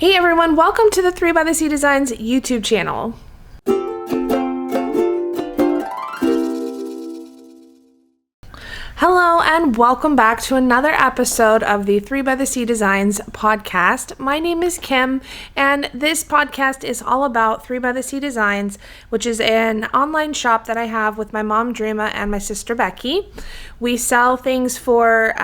Hey everyone, welcome to the 3 by the Sea Designs YouTube channel. Hello and welcome back to another episode of the 3 by the Sea Designs podcast. My name is Kim and this podcast is all about 3 by the Sea Designs, which is an online shop that I have with my mom Dreama and my sister Becky. We sell things for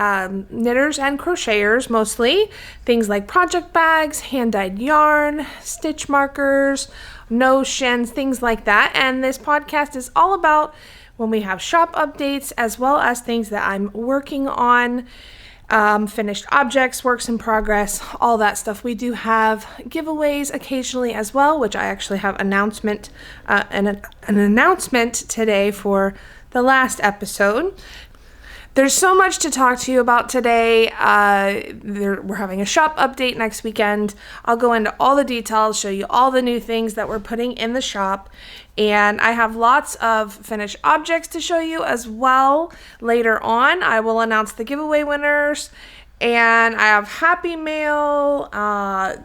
knitters and crocheters mostly, things like project bags, hand-dyed yarn, stitch markers, notions, things like that. And this podcast is all about when we have shop updates, as well as things that I'm working on, finished objects, works in progress, all that stuff. We do have giveaways occasionally as well, which I actually have an announcement today for the last episode. There's so much to talk to you about today. We're having a shop update next weekend. I'll go into all the details, show you all the new things that we're putting in the shop. And I have lots of finished objects to show you as well. Later on, I will announce the giveaway winners. And I have Happy Mail.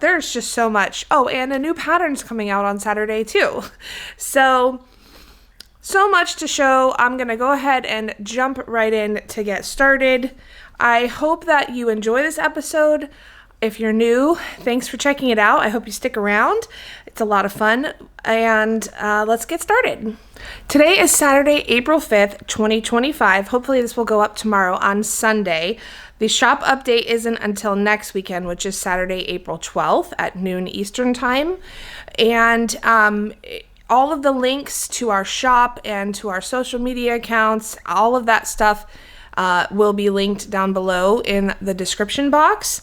There's just so much. Oh, and a new pattern's coming out on Saturday too. So much to show. I'm going to go ahead and jump right in to get started. I hope that you enjoy this episode. If you're new, thanks for checking it out. I hope you stick around. It's a lot of fun. And let's get started. Today is Saturday, April 5th, 2025. Hopefully this will go up tomorrow on Sunday. The shop update isn't until next weekend, which is Saturday, April 12th at noon Eastern time. And all of the links to our shop and to our social media accounts, all of that stuff will be linked down below in the description box.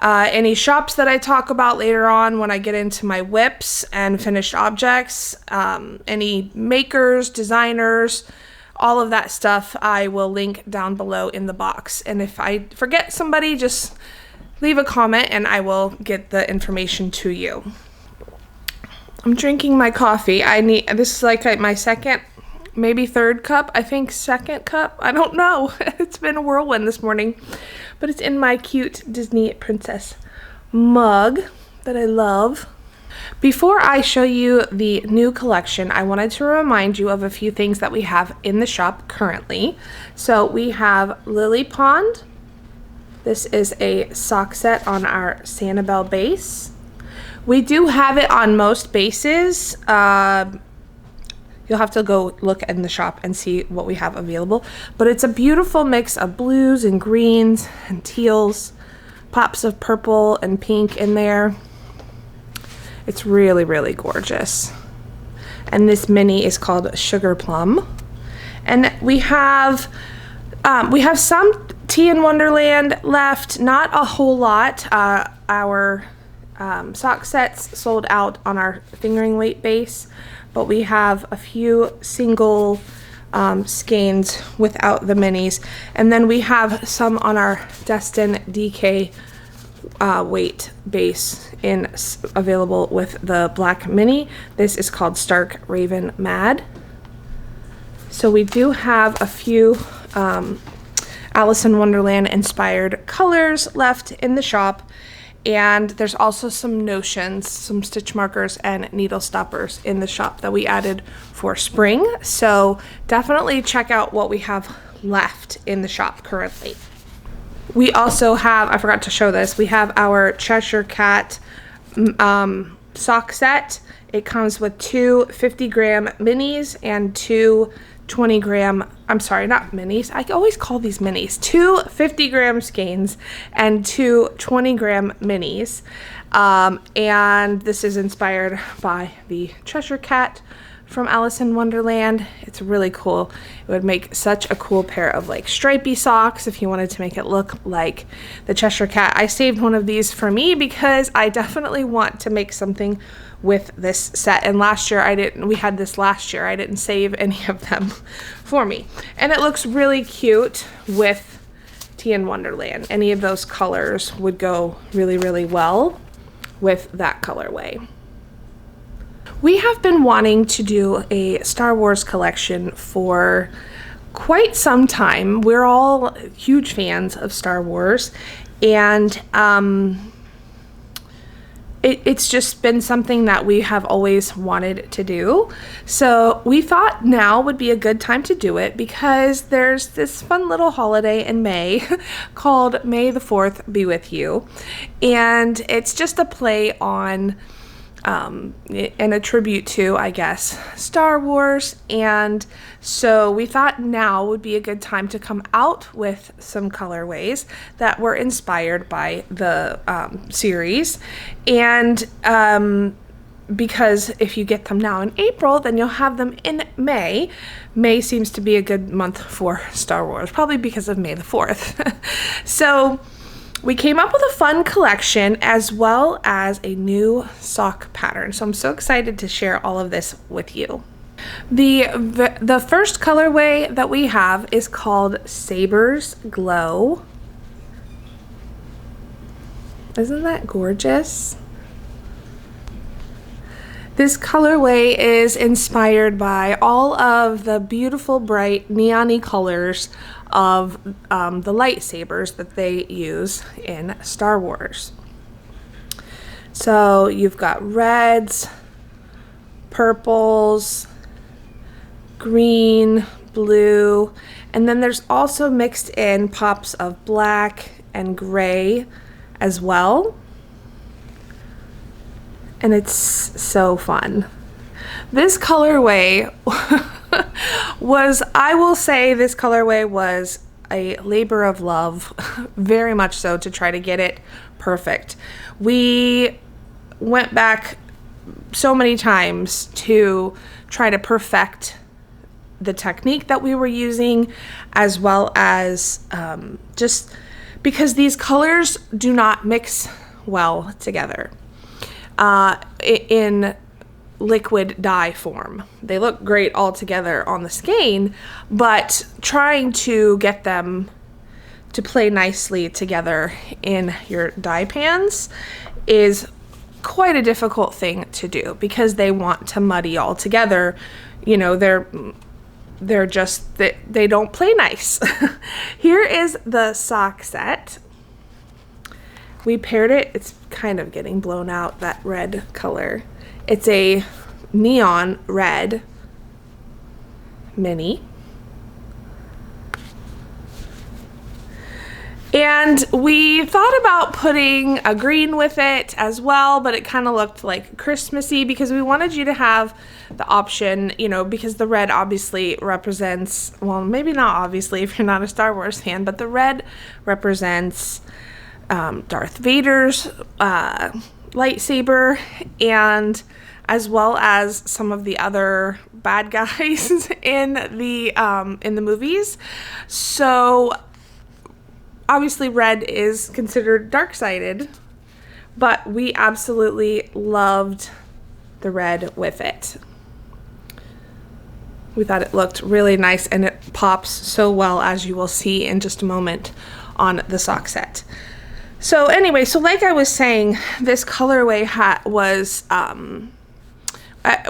Any shops that I talk about later on when I get into my whips and finished objects, any makers, designers, all of that stuff I will link down below in the box. And if I forget somebody, just leave a comment and I will get the information to you. I'm drinking my coffee. This is like my second, maybe third cup. I think second cup. I don't know. It's been a whirlwind this morning, but it's in my cute Disney princess mug that I love. Before I show you the new collection, I wanted to remind you of a few things that we have in the shop currently. So we have Lily Pond. This is a sock set on our SANIBEL base. We do have it on most bases. You'll have to go look in the shop and see what we have available. But it's a beautiful mix of blues and greens and teals, pops of purple and pink in there. It's really, really gorgeous. And this mini is called Sugar Plum. And we have some Tea in Wonderland left, not a whole lot. Our sock sets sold out on our fingering weight base, but we have a few single skeins without the minis, and then we have some on our Destin DK weight base available with the black mini. This is called Stark Raven Mad. So we do have a few Alice in Wonderland inspired colors left in the shop. And there's also some notions, some stitch markers and needle stoppers in the shop that we added for spring. So definitely check out what we have left in the shop currently. We also have, I forgot to show this, we have our Cheshire Cat sock set. It comes with two 50-gram minis and two 20-gram, I'm sorry, not minis. I always call these minis. Two 50-gram skeins and two 20-gram minis. And this is inspired by the Cheshire Cat from Alice in Wonderland. It's really cool. It would make such a cool pair of like stripy socks if you wanted to make it look like the Cheshire Cat. I saved one of these for me because I definitely want to make something with this set, and we had this last year. I didn't save any of them for me, and it looks really cute with Tea in Wonderland. Any of those colors would go really, really well with that colorway. We have been wanting to do a Star Wars collection for quite some time. We're all huge fans of Star Wars, and it's just been something that we have always wanted to do. So we thought now would be a good time to do it because there's this fun little holiday in May called May the 4th Be With You. And it's just a play on and a tribute to, I guess, Star Wars. And so we thought now would be a good time to come out with some colorways that were inspired by the series. And because if you get them now in April, then you'll have them in May. May seems to be a good month for Star Wars, probably because of May the 4th. So we came up with a fun collection as well as a new sock pattern. So I'm so excited to share all of this with you. The first colorway that we have is called Saber's Glow. Isn't that gorgeous? This colorway is inspired by all of the beautiful, bright, neon-y colors of the lightsabers that they use in Star Wars. So you've got reds, purples, green, blue, and then there's also mixed in pops of black and gray as well. And it's so fun. This colorway I will say this colorway was a labor of love, very much so, to try to get it perfect. We went back so many times to try to perfect the technique that we were using, as well as just because these colors do not mix well together in liquid dye form. They look great all together on the skein, but trying to get them to play nicely together in your dye pans is quite a difficult thing to do because they want to muddy all together. You know, they're just, they don't play nice. Here is the sock set. We paired it, it's kind of getting blown out, that red color. It's a neon red mini. And we thought about putting a green with it as well, but it kind of looked like Christmassy because we wanted you to have the option, you know, because the red obviously represents, well, maybe not obviously if you're not a Star Wars fan, but the red represents Darth Vader's lightsaber, and as well as some of the other bad guys in the movies. So obviously red is considered dark-sided, but we absolutely loved the red with it. We thought it looked really nice and it pops so well, as you will see in just a moment on the sock set. So anyway, so like I was saying, this colorway was,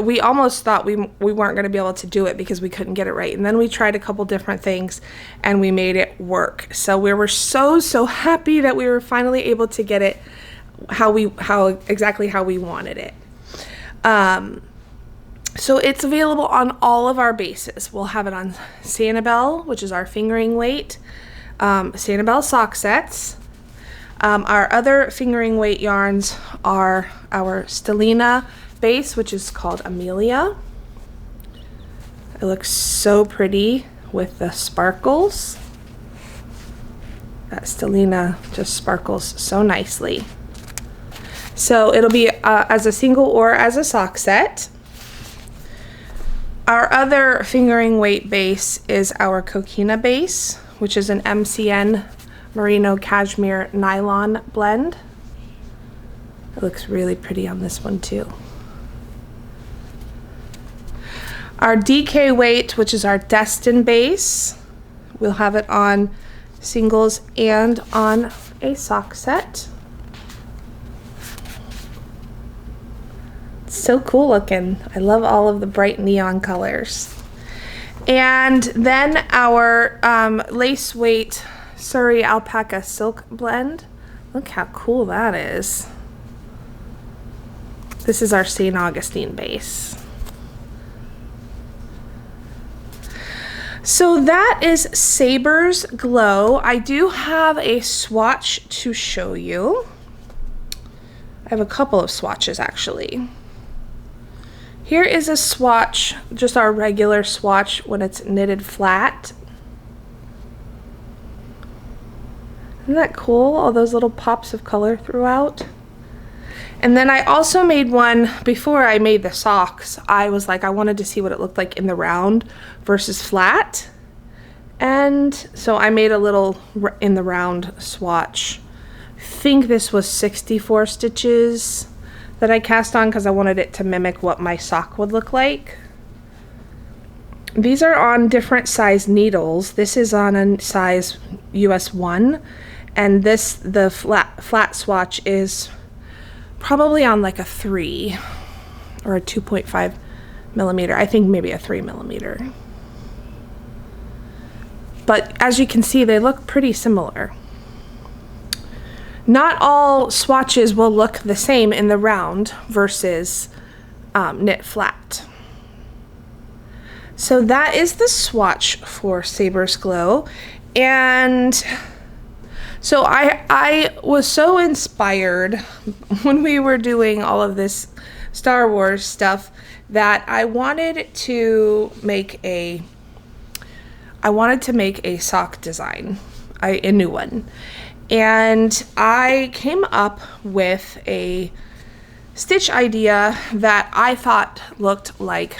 we almost thought we weren't going to be able to do it because we couldn't get it right. And then we tried a couple different things and we made it work. So we were so happy that we were finally able to get it exactly how we wanted it. So it's available on all of our bases. We'll have it on SANIBEL, which is our fingering weight, SANIBEL sock sets. Our other fingering weight yarns are our Stellina base, which is called Amelia. It looks so pretty with the sparkles. That Stellina just sparkles so nicely. So it'll be as a single or as a sock set. Our other fingering weight base is our Coquina base, which is an MCN Merino Cashmere Nylon blend. It looks really pretty on this one too. Our DK weight, which is our Destin base, we'll have it on singles and on a sock set. It's so cool looking. I love all of the bright neon colors. And then our lace weight Surrey Alpaca Silk blend. Look how cool that is. This is our St. Augustine base. So that is Saber's Glow. I do have a swatch to show you. I have a couple of swatches actually. Here is a swatch, just our regular swatch when it's knitted flat. Isn't that cool? All those little pops of color throughout. And then I also made one before I made the socks. I was like, I wanted to see what it looked like in the round versus flat. And so I made a little in the round swatch. I think this was 64 stitches that I cast on because I wanted it to mimic what my sock would look like. These are on different size needles. This is on a size US 1, and this, the flat swatch, is probably on like a 3 or a 2.5 millimeter. I think maybe a 3 millimeter. But as you can see, they look pretty similar. Not all swatches will look the same in the round versus knit flat. So that is the swatch for Saber's Glow. And so I was so inspired when we were doing all of this Star Wars stuff that I wanted to make a sock design, a new one. And I came up with a stitch idea that I thought looked like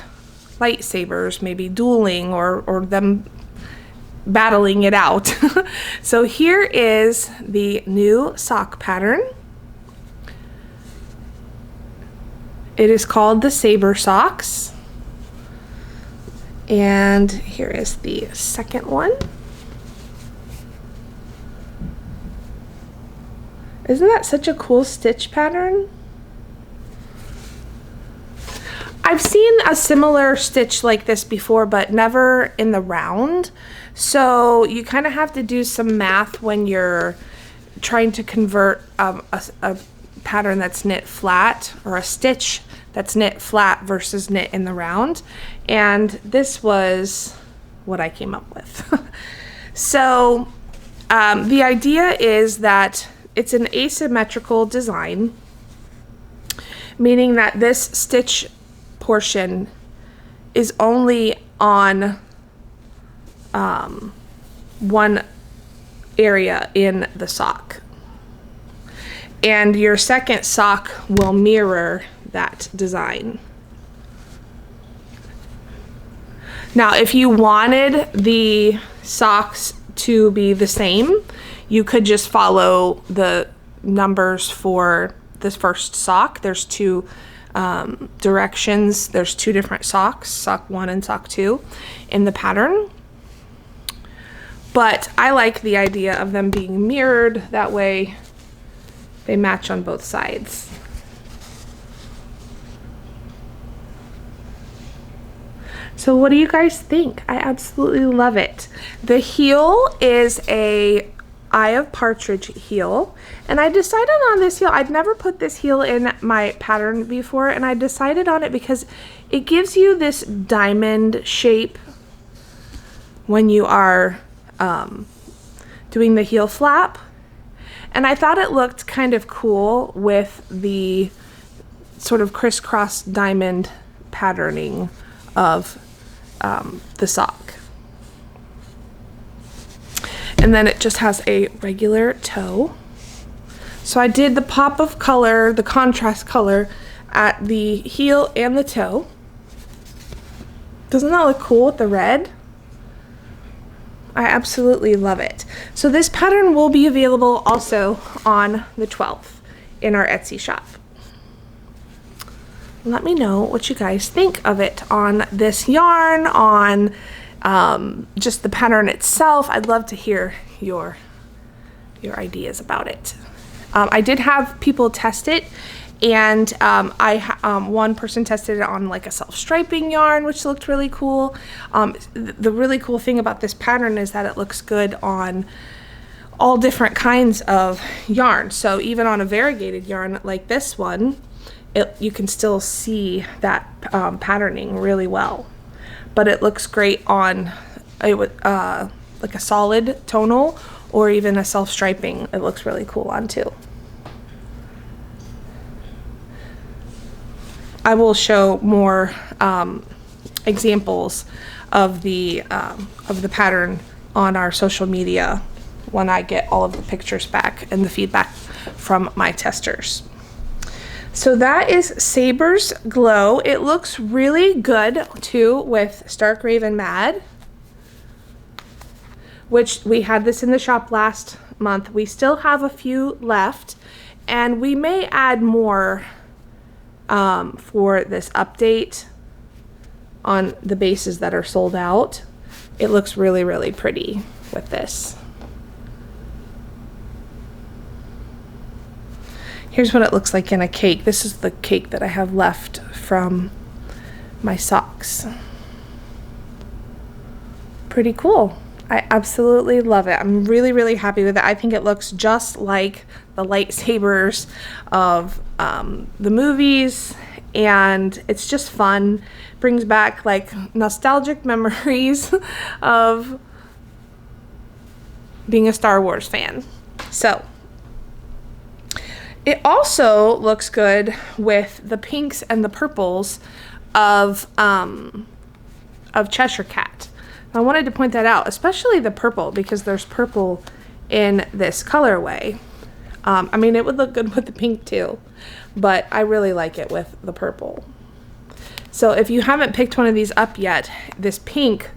lightsabers, maybe dueling or them battling it out. So here is the new sock pattern. It is called the Saber Socks. And here is the second one. Isn't that such a cool stitch pattern? I've seen a similar stitch like this before, but never in the round. So you kind of have to do some math when you're trying to convert a pattern that's knit flat, or a stitch that's knit flat versus knit in the round. And this was what I came up with. So the idea is that it's an asymmetrical design, meaning that this stitch portion is only on one area in the sock, and your second sock will mirror that design. Now, if you wanted the socks to be the same, you could just follow the numbers for this first sock. There's two directions. There's two different socks, sock 1 and sock 2 in the pattern. But I like the idea of them being mirrored. That way they match on both sides. So what do you guys think? I absolutely love it. The heel is a Eye of Partridge heel, and I decided on this heel. I'd never put this heel in my pattern before, and I decided on it because it gives you this diamond shape when you are doing the heel flap, and I thought it looked kind of cool with the sort of crisscross diamond patterning of the sock. And then it just has a regular toe. So I did the pop of color, the contrast color at the heel and the toe. Doesn't that look cool with the red? I absolutely love it. So this pattern will be available also on the 12th in our Etsy shop. Let me know what you guys think of it on this yarn, on just the pattern itself. I'd love to hear your ideas about it. I did have people test it, and one person tested it on like a self-striping yarn, which looked really cool. The really cool thing about this pattern is that it looks good on all different kinds of yarn. So even on a variegated yarn like this one, you can still see that patterning really well. But it looks great on like a solid tonal or even a self-striping. It looks really cool on too. I will show more examples of the pattern on our social media when I get all of the pictures back and the feedback from my testers. So that is Saber's Glow. It looks really good too with Stark Raven Mad, which we had this in the shop last month. We still have a few left, and we may add more for this update on the bases that are sold out. It looks really, really pretty with this. Here's what it looks like in a cake. This is the cake that I have left from my socks. Pretty cool. I absolutely love it. I'm really, really happy with it. I think it looks just like the lightsabers of the movies, and it's just fun. Brings back like nostalgic memories of being a Star Wars fan. So it also looks good with the pinks and the purples of Cheshire Cat. I wanted to point that out, especially the purple, because there's purple in this colorway. I mean, it would look good with the pink too, but I really like it with the purple. So if you haven't picked one of these up yet, this pink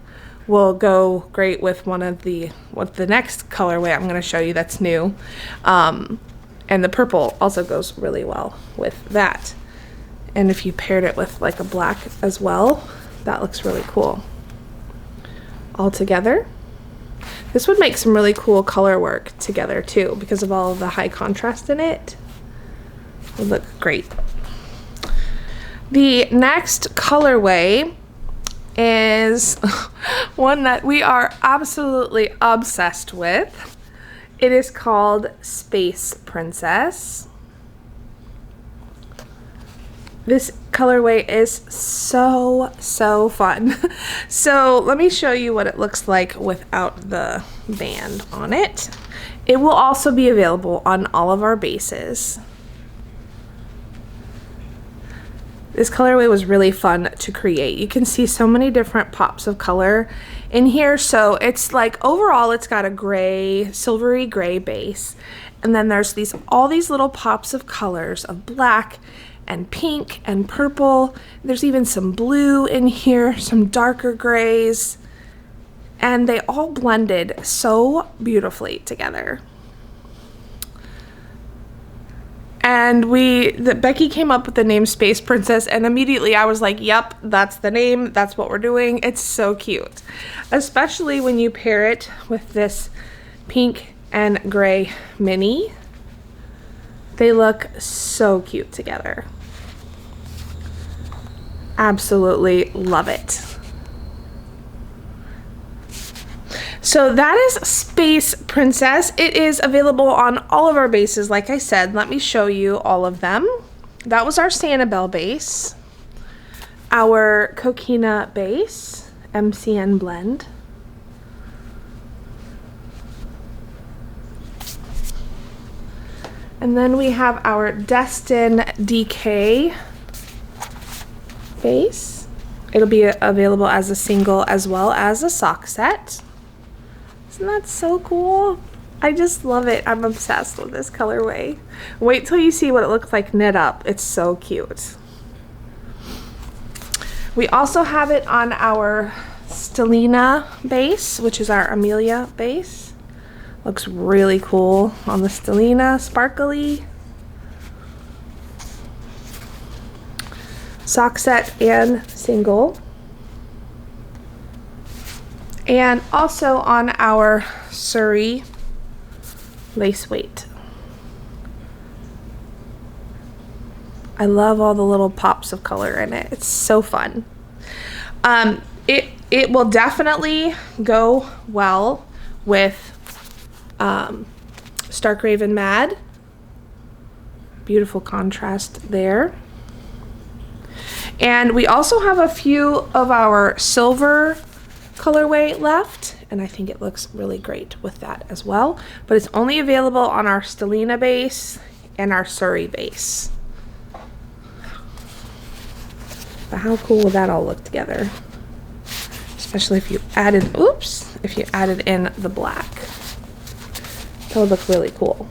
will go great with the next colorway I'm going to show you that's new. And the purple also goes really well with that. And if you paired it with like a black as well, that looks really cool. All together, this would make some really cool color work together too, because of all of the high contrast in it. It would look great. The next colorway is one that we are absolutely obsessed with. It is called Space Princess. This colorway is so fun. So let me show you what it looks like without the band on it. It will also be available on all of our bases. This colorway was really fun to create. You can see so many different pops of color in here. So it's like overall it's got a gray, silvery gray base. And then there's all these little pops of colors of black and pink and purple. There's even some blue in here, some darker grays, and they all blended so beautifully together. And Becky came up with the name Space Princess, and immediately I was like, yep, that's the name, that's what we're doing. It's so cute, especially when you pair it with this pink and gray mini. They look so cute together. Absolutely love it. So that is Space Princess. It is available on all of our bases. Like I said, let me show you all of them. That was our SANIBEL base, our Coquina base, MCN blend, and then we have our Destin DK base. It'll be available as a single as well as a sock set. Isn't that so cool? I just love it. I'm obsessed with this colorway. Wait till you see what it looks like knit up. It's so cute. We also have it on our Stellina base, which is our Amelia base. Looks really cool on the Stellina, sparkly. Sock set and single. And also on our Surrey lace weight. I love all the little pops of color in it. It's so fun. It will definitely go well with Stark Raven Mad. Beautiful contrast there. And we also have a few of our silver colorway left, and I think it looks really great with that as well. But it's only available on our Stellina base and our Surrey base. But how cool would that all look together? Especially if you added, if you added in the black. That would look really cool.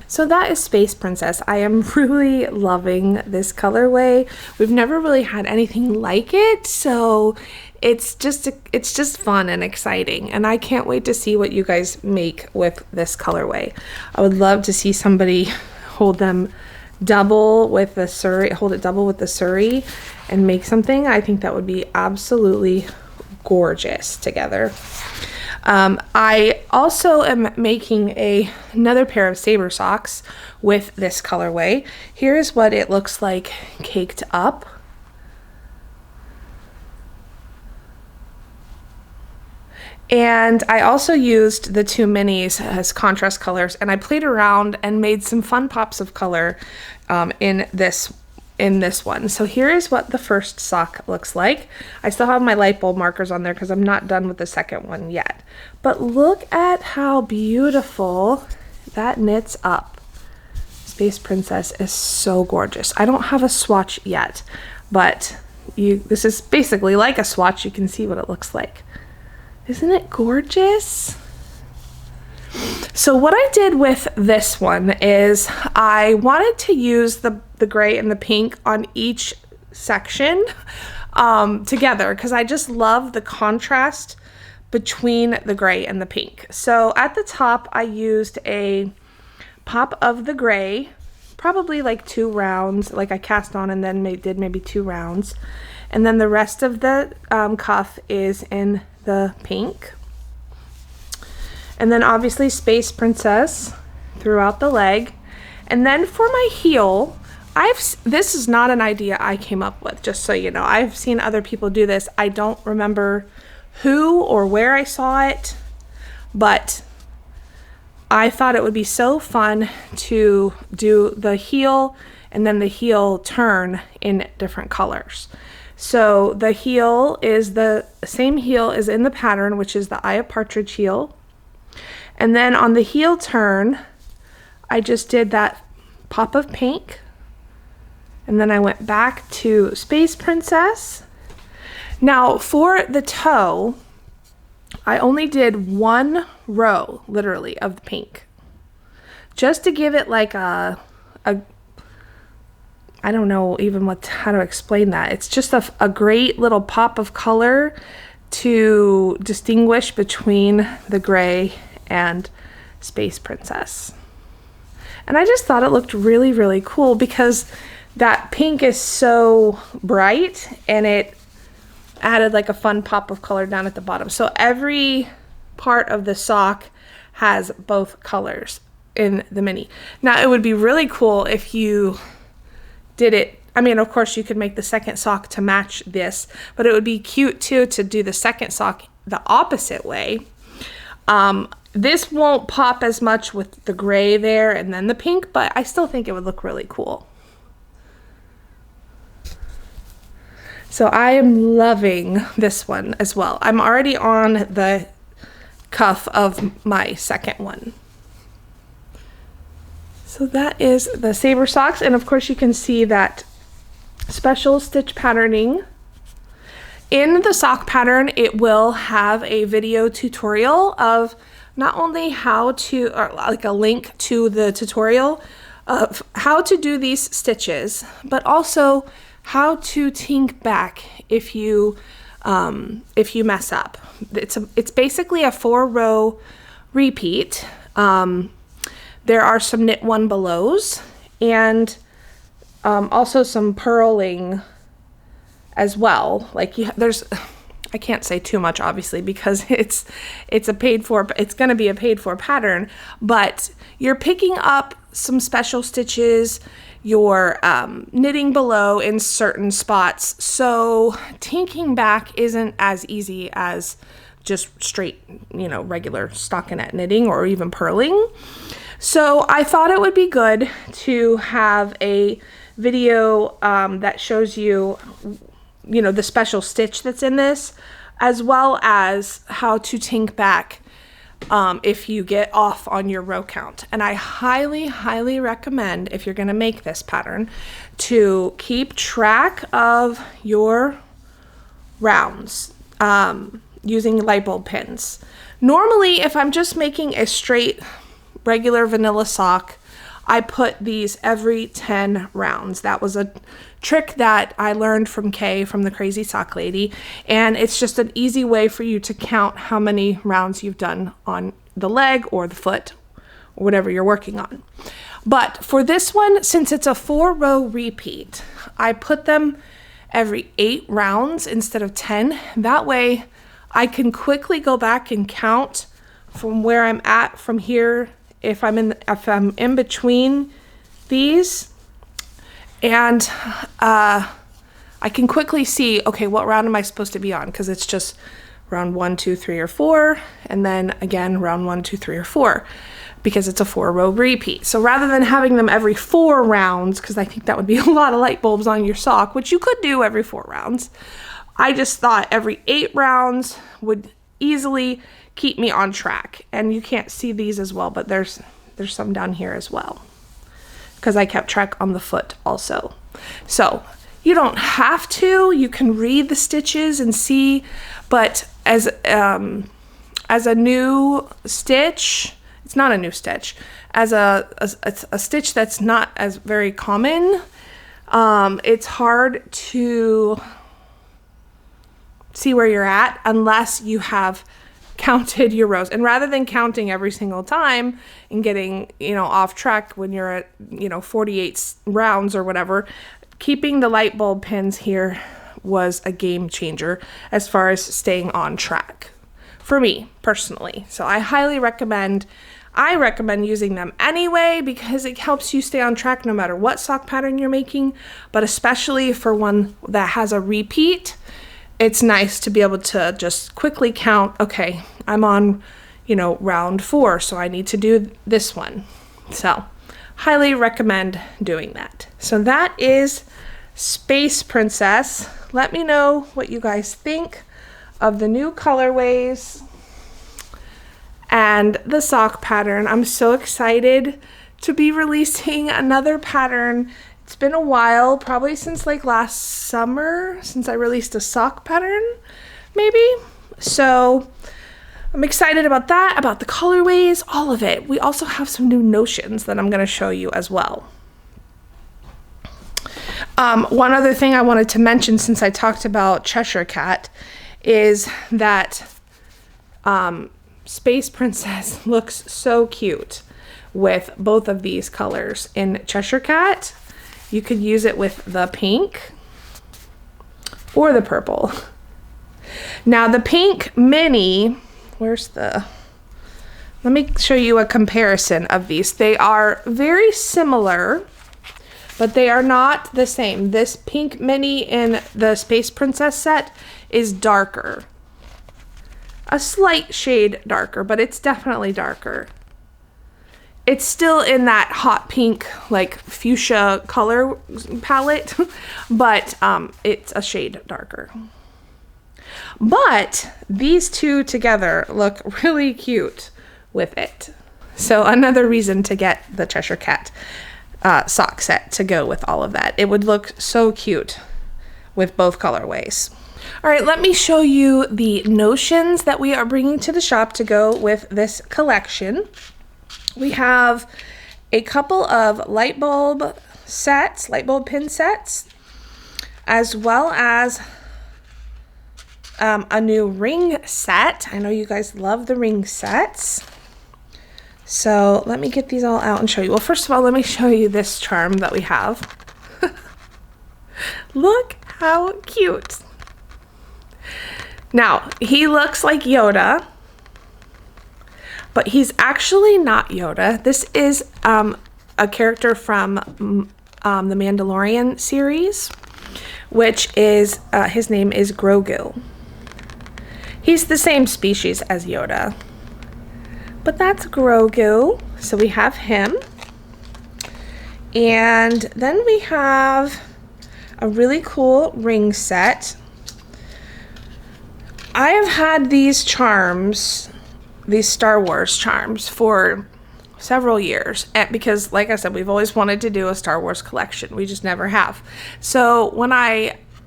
So that is Space Princess. I am really loving this colorway. We've never really had anything like it, so it's just fun and exciting, and I can't wait to see what you guys make with this colorway. I would love to see somebody hold them double with the Surrey, hold it double with the Surrey and make something. I think that would be absolutely gorgeous together. I also am making another pair of Saber socks with this colorway. Here's what it looks like caked up. And I also used the two minis as contrast colors, and I played around and made some fun pops of color in this one. So here is what the first sock looks like. I still have my light bulb markers on there because I'm not done with the second one yet. But look at how beautiful that knits up. Space Princess is so gorgeous. I don't have a swatch yet, but this is basically like a swatch. You can see what it looks like. Isn't it gorgeous? So what I did with this one is I wanted to use the gray and the pink on each section together because I just love the contrast between the gray and the pink. So at the top I used a pop of the gray, probably like 2 rounds, like I cast on and then did maybe 2 rounds. And then the rest of the cuff is in the pink. And then obviously Space Princess throughout the leg. And then for my heel, this is not an idea I came up with, just so you know. I've seen other people do this. I don't remember who or where I saw it, but I thought it would be so fun to do the heel and then the heel turn in different colors. So the heel is the same heel as in the pattern, which is the Eye of Partridge heel. And then on the heel turn, I just did that pop of pink. And then I went back to Space Princess. Now for the toe, I only did 1 row, literally, of the pink. Just to give it like I don't know even how to explain that. It's just a great little pop of color to distinguish between the gray and Space Princess. And I just thought it looked really, really cool because that pink is so bright and it added like a fun pop of color down at the bottom. So every part of the sock has both colors in the mini. Now it would be really cool if you did it, I mean, of course you could make the second sock to match this, but it would be cute too to do the second sock the opposite way. This won't pop as much with the gray there and then the pink, but I still think it would look really cool. So I am loving this one as well. I'm already on the cuff of my second one. So that is the Saber socks, and of course you can see that special stitch patterning. In the sock pattern, it will have a video tutorial of not only how to, or like a link to the tutorial of how to do these stitches, but also how to tink back if you mess up. It's basically a 4-row repeat. There are some knit one belows and also some purling as well. Like I can't say too much obviously because it's going to be a paid for pattern, but you're picking up some special stitches, you're knitting below in certain spots. So tinking back isn't as easy as just straight, regular stockinette knitting or even purling. So I thought it would be good to have a video that shows you, you know, the special stitch that's in this, as well as how to tink back if you get off on your row count. And I highly, highly recommend, if you're gonna make this pattern, to keep track of your rounds using light bulb pins. Normally, if I'm just making a straight regular vanilla sock, I put these every 10 rounds. That was a trick that I learned from Kay, from the Crazy Sock Lady, and it's just an easy way for you to count how many rounds you've done on the leg or the foot or whatever you're working on. But for this one, since it's a 4-row repeat, I put them every 8 rounds instead of 10. That way I can quickly go back and count from where I'm at from here, if I'm in between these, and I can quickly see, okay, what round am I supposed to be on? Because it's just round 1, 2, 3, or 4, and then again round 1, 2, 3, or 4, because it's a 4-row repeat. So rather than having them every 4 rounds, because I think that would be a lot of light bulbs on your sock, which you could do every 4 rounds, I just thought every 8 rounds would easily keep me on track. And you can't see these as well, but there's some down here as well, because I kept track on the foot also. So you don't have to, you can read the stitches and see, but as a new stitch, it's not a new stitch, as a stitch that's not as very common, it's hard to see where you're at unless you have counted your rows. And rather than counting every single time and getting, you know, off track when you're at, you know, 48 rounds or whatever, keeping the light bulb pins here was a game changer as far as staying on track for me personally. So I highly recommend, using them anyway, because it helps you stay on track no matter what sock pattern you're making, but especially for one that has a repeat. It's nice to be able to just quickly count, okay, I'm on, you know, round 4, so I need to do this one. So highly recommend doing that. So that is Space Princess. Let me know what you guys think of the new colorways and the sock pattern. I'm so excited to be releasing another pattern. It's been a while, probably since like last summer, since I released a sock pattern, maybe. So I'm excited about that, about the colorways, all of it. We also have some new notions that I'm going to show you as well. One other thing I wanted to mention, since I talked about Cheshire Cat, is that Space Princess looks so cute with both of these colors in Cheshire Cat. You could use it with the pink or the purple. Now the pink mini, let me show you a comparison of these. They are very similar, but they are not the same. This pink mini in the Space Princess set is darker. A slight shade darker, but it's definitely darker. It's still in that hot pink, like fuchsia color palette, but it's a shade darker. But these two together look really cute with it. So another reason to get the Cheshire Cat sock set to go with all of that. It would look so cute with both colorways. All right, let me show you the notions that we are bringing to the shop to go with this collection. We have a couple of light bulb pin sets, as well as a new ring set. I know you guys love the ring sets. So let me get these all out and show you. Well, first of all, let me show you this charm that we have. Look how cute. Now, he looks like Yoda, but he's actually not Yoda. This is a character from the Mandalorian series, which is, his name is Grogu. He's the same species as Yoda, but that's Grogu. So we have him. And then we have a really cool ring set. I have had these charms, these Star Wars charms, for several years, because like I said, we've always wanted to do a Star Wars collection. We just never have. So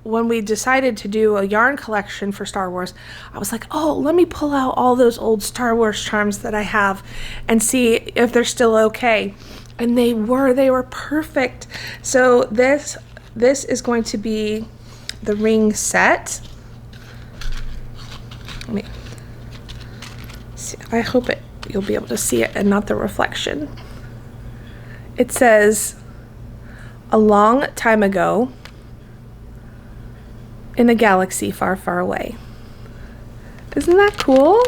when we decided to do a yarn collection for Star Wars, I was like, oh, let me pull out all those old Star Wars charms that I have and see if they're still okay. And they were perfect. So this is going to be the ring set. Let me see. I hope you'll be able to see it and not the reflection. It says, "A long time ago, in a galaxy far, far away." Isn't that cool?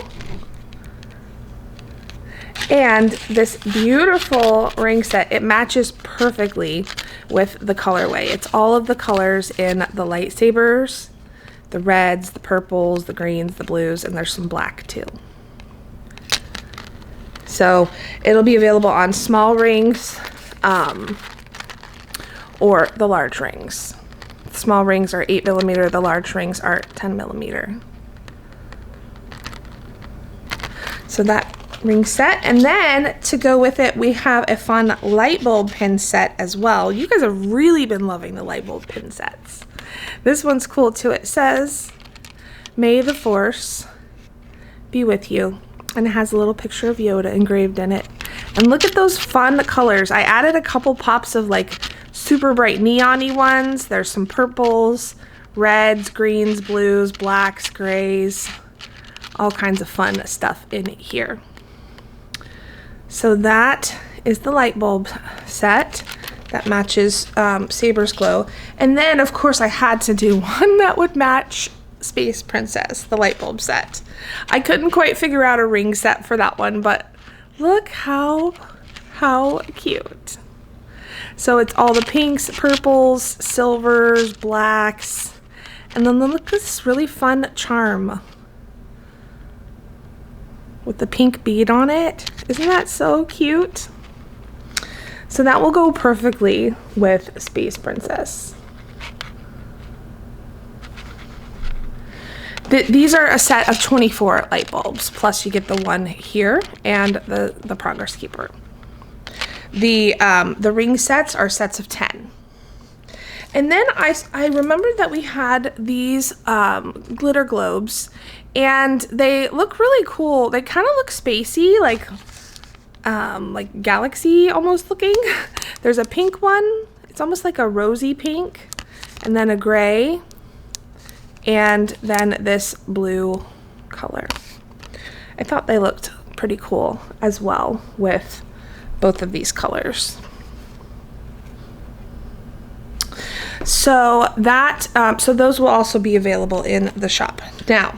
And this beautiful ring set, it matches perfectly with the colorway. It's all of the colors in the lightsabers, the reds, the purples, the greens, the blues, and there's some black too. So it'll be available on small rings or the large rings. The small rings are 8mm, the large rings are 10mm. So that ring set, and then to go with it we have a fun light bulb pin set as well. You guys have really been loving the light bulb pin sets. This one's cool too. It says, "May the Force be with you," and it has a little picture of Yoda engraved in it. And look at those fun colors. I added a couple pops of like super bright neon-y ones. There's some purples, reds, greens, blues, blacks, grays, all kinds of fun stuff in here. So that is the light bulb set that matches Saber's glow. And then of course I had to do one that would match Space Princess, the light bulb set. I couldn't quite figure out a ring set for that one, but look how cute. So it's all the pinks, purples, silvers, blacks, and then look at this really fun charm with the pink bead on it. Isn't that so cute? So that will go perfectly with Space Princess. These are a set of 24 light bulbs, plus you get the one here and the Progress Keeper. The ring sets are sets of 10. And then I remembered that we had these glitter globes, and they look really cool. They kind of look spacey, like galaxy almost looking. There's a pink one. It's almost like a rosy pink, and then a gray, and then this blue color. I thought they looked pretty cool as well with both of these colors. So so those will also be available in the shop. Now,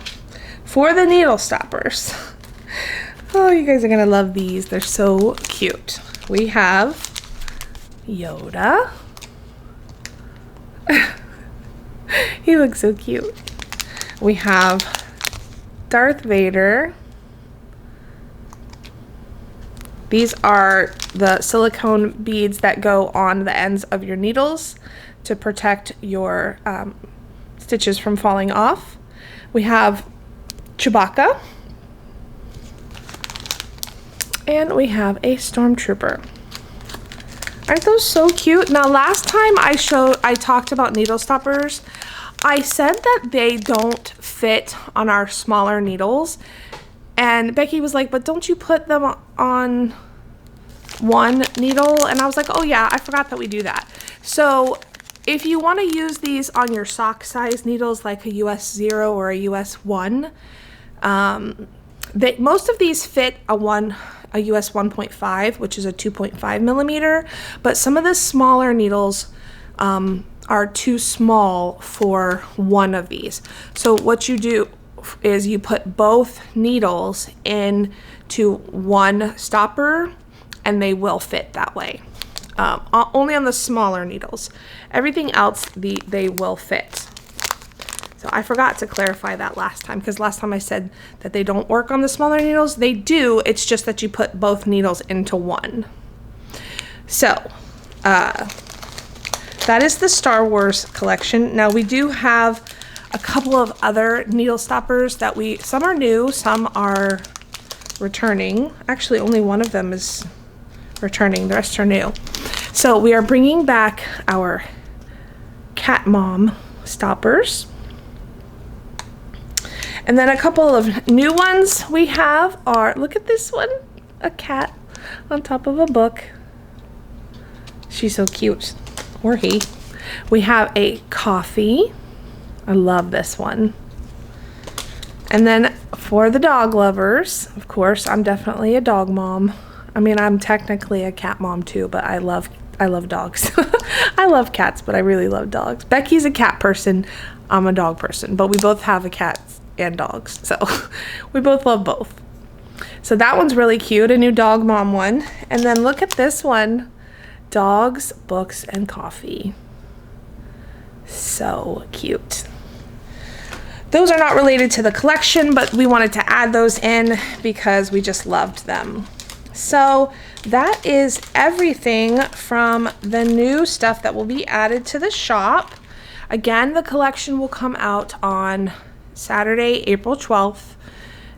for the needle stoppers, oh, you guys are gonna love these. They're so cute. We have Yoda. He looks so cute. We have Darth Vader. These are the silicone beads that go on the ends of your needles to protect your stitches from falling off. We have Chewbacca. And we have a Stormtrooper. Aren't those so cute? Now, last time I talked about needle stoppers, I said that they don't fit on our smaller needles. And Becky was like, but don't you put them on one needle? And I was like, oh yeah, I forgot that we do that. So if you want to use these on your sock size needles, like a US 0 or a US 1, most of these fit a US 1.5, which is a 2.5mm, but some of the smaller needles are too small for one of these. So what you do is you put both needles into one stopper and they will fit that way. Only on the smaller needles. Everything else, they will fit. So I forgot to clarify that last time, because last time I said that they don't work on the smaller needles. They do, it's just that you put both needles into one. So That is the Star Wars collection. Now we do have a couple of other needle stoppers that some are new, some are returning. Actually, only one of them is returning, the rest are new. So we are bringing back our Cat Mom stoppers. And then a couple of new ones we have are, look at this one, a cat on top of a book. She's so cute, or he. We have a coffee. I love this one. And then for the dog lovers, of course, I'm definitely a dog mom. I mean, I'm technically a cat mom too, but I love dogs. I love cats, but I really love dogs. Becky's a cat person. I'm a dog person, but we both have a cat and dogs, so we both love both. So that one's really cute, a new dog mom one. And then look at this one, dogs, books, and coffee. So cute. Those are not related to the collection, but we wanted to add those in because we just loved them. So that is everything from the new stuff that will be added to the shop. Again, the collection will come out on Saturday, April 12th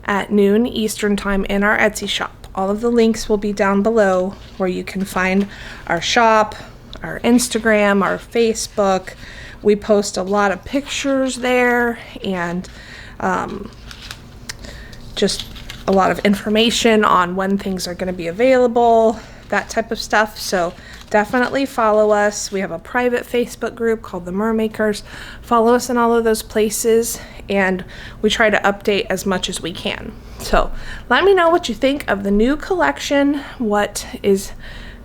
at noon Eastern time in our Etsy shop. All of the links will be down below where you can find our shop, our Instagram, our Facebook. We post a lot of pictures there and just a lot of information on when things are going to be available, that type of stuff. So definitely follow us. We have a private Facebook group called the Mermakers. Follow us in all of those places, and we try to update as much as we can. So let me know what you think of the new collection, what is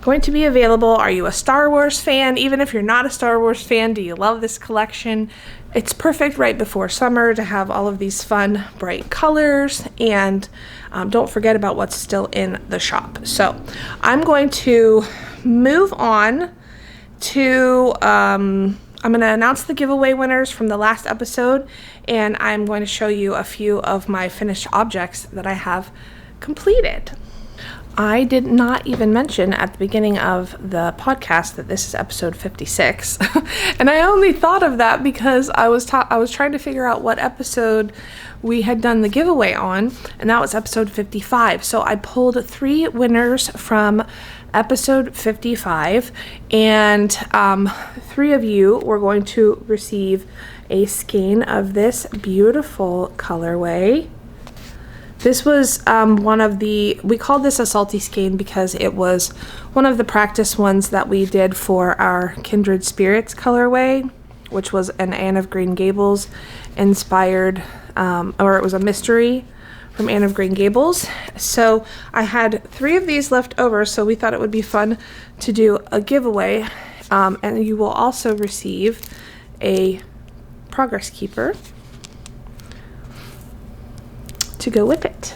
going to be available. Are you a Star Wars fan? Even if you're not a Star Wars fan, do you love this collection? It's perfect right before summer to have all of these fun, bright colors, and don't forget about what's still in the shop. So I'm going to move on to, I'm going to announce the giveaway winners from the last episode, and I'm going to show you a few of my finished objects that I have completed. I did not even mention at the beginning of the podcast that this is episode 56. And I only thought of that because I was trying to figure out what episode we had done the giveaway on, and that was episode 55. So I pulled 3 winners from episode 55, and 3 of you were going to receive a skein of this beautiful colorway. This was we called this a salty skein because it was one of the practice ones that we did for our Kindred Spirits colorway, which was an Anne of Green Gables inspired, or it was a mystery from Anne of Green Gables. So I had 3 of these left over, so we thought it would be fun to do a giveaway, and you will also receive a progress keeper to go with it,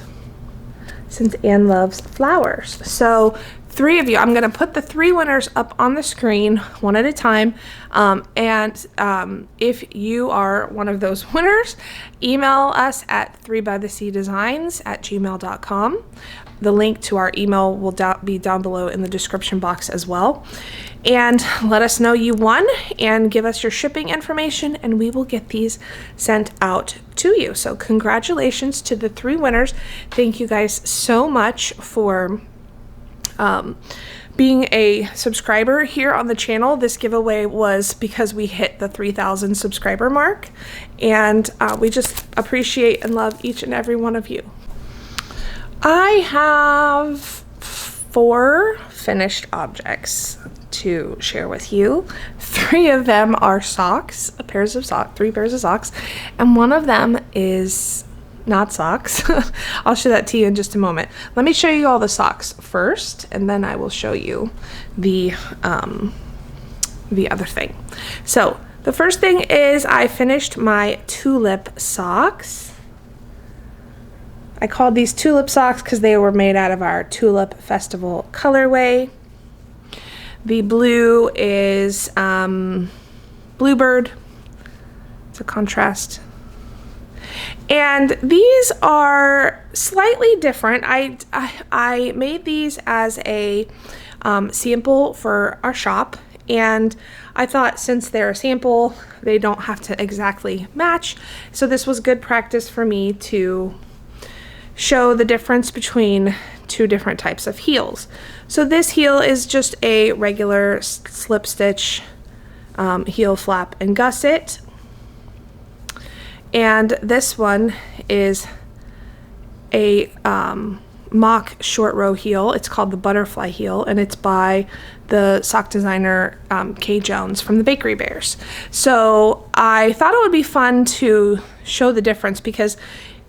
since Anne loves flowers. So 3 of you, I'm going to put the 3 winners up on the screen one at a time, and if you are one of those winners, email us at 3bytheseadesigns@gmail.com. The link to our email will be down below in the description box as well. And let us know you won and give us your shipping information, and we will get these sent out to you. So congratulations to the 3 winners. Thank you guys so much for being a subscriber here on the channel. This giveaway was because we hit the 3,000 subscriber mark, and we just appreciate and love each and every one of you. I have 4 finished objects to share with you. 3 of them are socks, 3 pairs of socks, and one of them is not socks. I'll show that to you in just a moment. Let me show you all the socks first, and then I will show you the other thing. So the first thing is I finished my Tulip socks. I called these Tulip socks because they were made out of our Tulip Festival colorway. The blue is Bluebird. It's a contrast. And these are slightly different. I made these as a sample for our shop. And I thought since they're a sample, they don't have to exactly match. So this was good practice for me to show the difference between two different types of heels. So this heel is just a regular slip stitch heel flap and gusset. And this one is a mock short row heel. It's called the butterfly heel, and it's by the sock designer Kay Jones from the Bakery Bears. So I thought it would be fun to show the difference because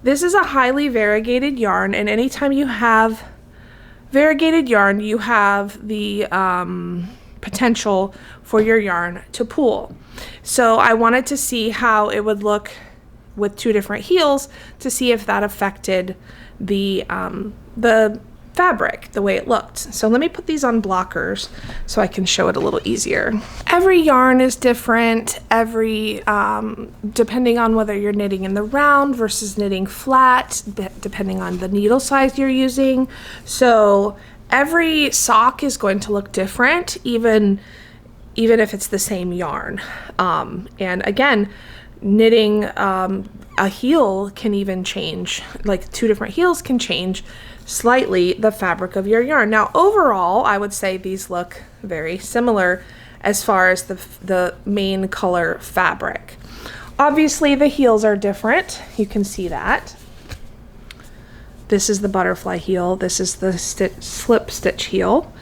this is a highly variegated yarn, and anytime you have variegated yarn, you have the potential for your yarn to pool. So I wanted to see how it would look with two different heels to see if that affected the fabric, the way it looked. So let me put these on blockers so I can show it a little easier. Every yarn is different, depending on whether you're knitting in the round versus knitting flat, depending on the needle size you're using. So every sock is going to look different, even if it's the same yarn. And again, knitting a heel can even change, like two different heels can change slightly the fabric of your yarn. Now overall, I would say these look very similar as far as the main color fabric. Obviously the heels are different, you can see that. This is the butterfly heel, this is the slip stitch heel.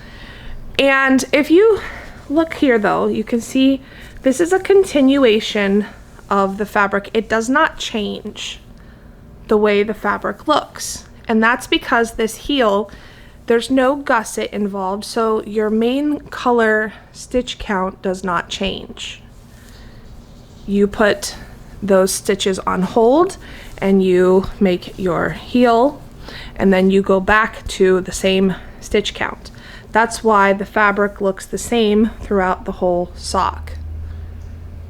And if you look here though, you can see this is a continuation of the fabric. It does not change the way the fabric looks. And that's because this heel, there's no gusset involved, so your main color stitch count does not change. You put those stitches on hold and you make your heel, and then you go back to the same stitch count. That's why the fabric looks the same throughout the whole sock.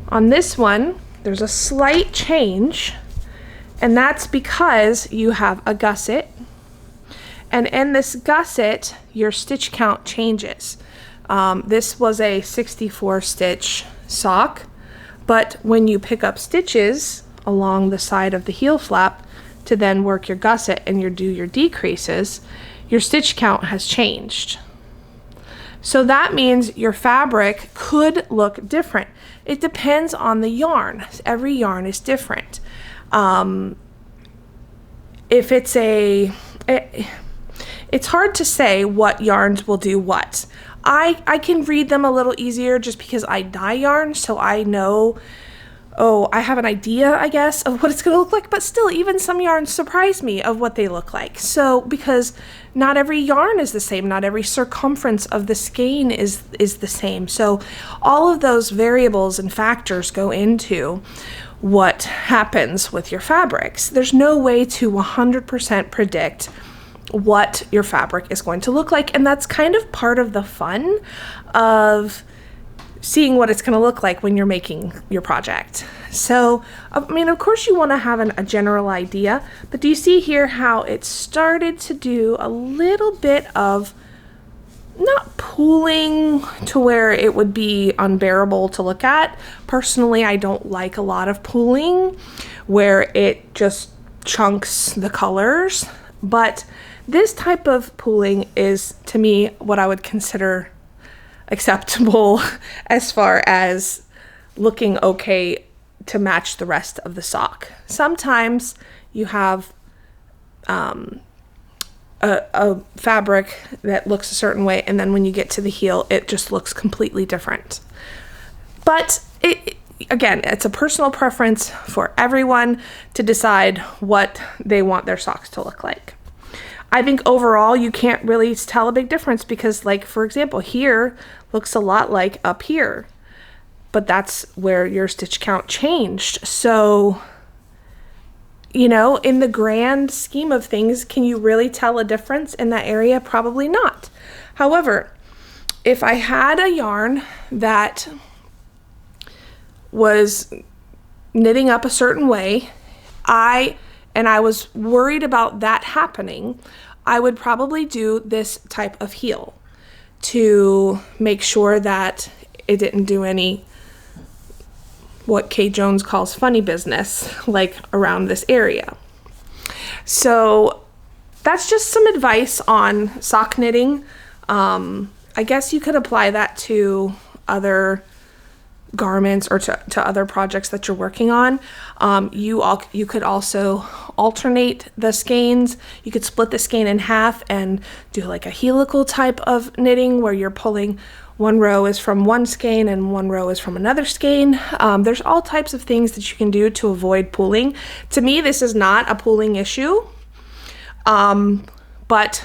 On this one, there's a slight change, and that's because you have a gusset, and in this gusset your stitch count changes. This was a 64 stitch sock, but when you pick up stitches along the side of the heel flap to then work your gusset and do your decreases, your stitch count has changed. So that means your fabric could look different. It depends on the yarn. Every yarn is different. If it's hard to say what yarns will do what. I can read them a little easier just because I dye yarn, so I know, I have an idea, I guess, of what it's going to look like, but still, even some yarns surprise me of what they look like. So, because not every yarn is the same, not every circumference of the skein is the same. So, all of those variables and factors go into what happens with your fabrics. There's no way to 100% predict what your fabric is going to look like, and that's kind of part of the fun of seeing what it's going to look like when you're making your project. So, I mean, of course you want to have a general idea, but do you see here how it started to do a little bit of not pooling to where it would be unbearable to look at? Personally, I don't like a lot of pooling where it just chunks the colors, but this type of pooling is, to me, what I would consider acceptable as far as looking okay to match the rest of the sock. Sometimes you have a fabric that looks a certain way, and then when you get to the heel, it just looks completely different. But again, it's a personal preference for everyone to decide what they want their socks to look like. I think overall you can't really tell a big difference because, like, for example, here looks a lot like up here, but that's where your stitch count changed. So, you know, in the grand scheme of things, can you really tell a difference in that area? Probably not. However, if I had a yarn that was knitting up a certain way, and I was worried about that happening, I would probably do this type of heel. to make sure that it didn't do any what Kate Jones calls funny business, like around this area. So that's just some advice on sock knitting. I guess you could apply that to other garments or to other projects that you're working on. You could also alternate the skeins. You could split the skein in half and do like a helical type of knitting where you're pulling one row is from one skein and one row is from another skein. There's all types of things that you can do to avoid pooling. To me, this is not a pooling issue, but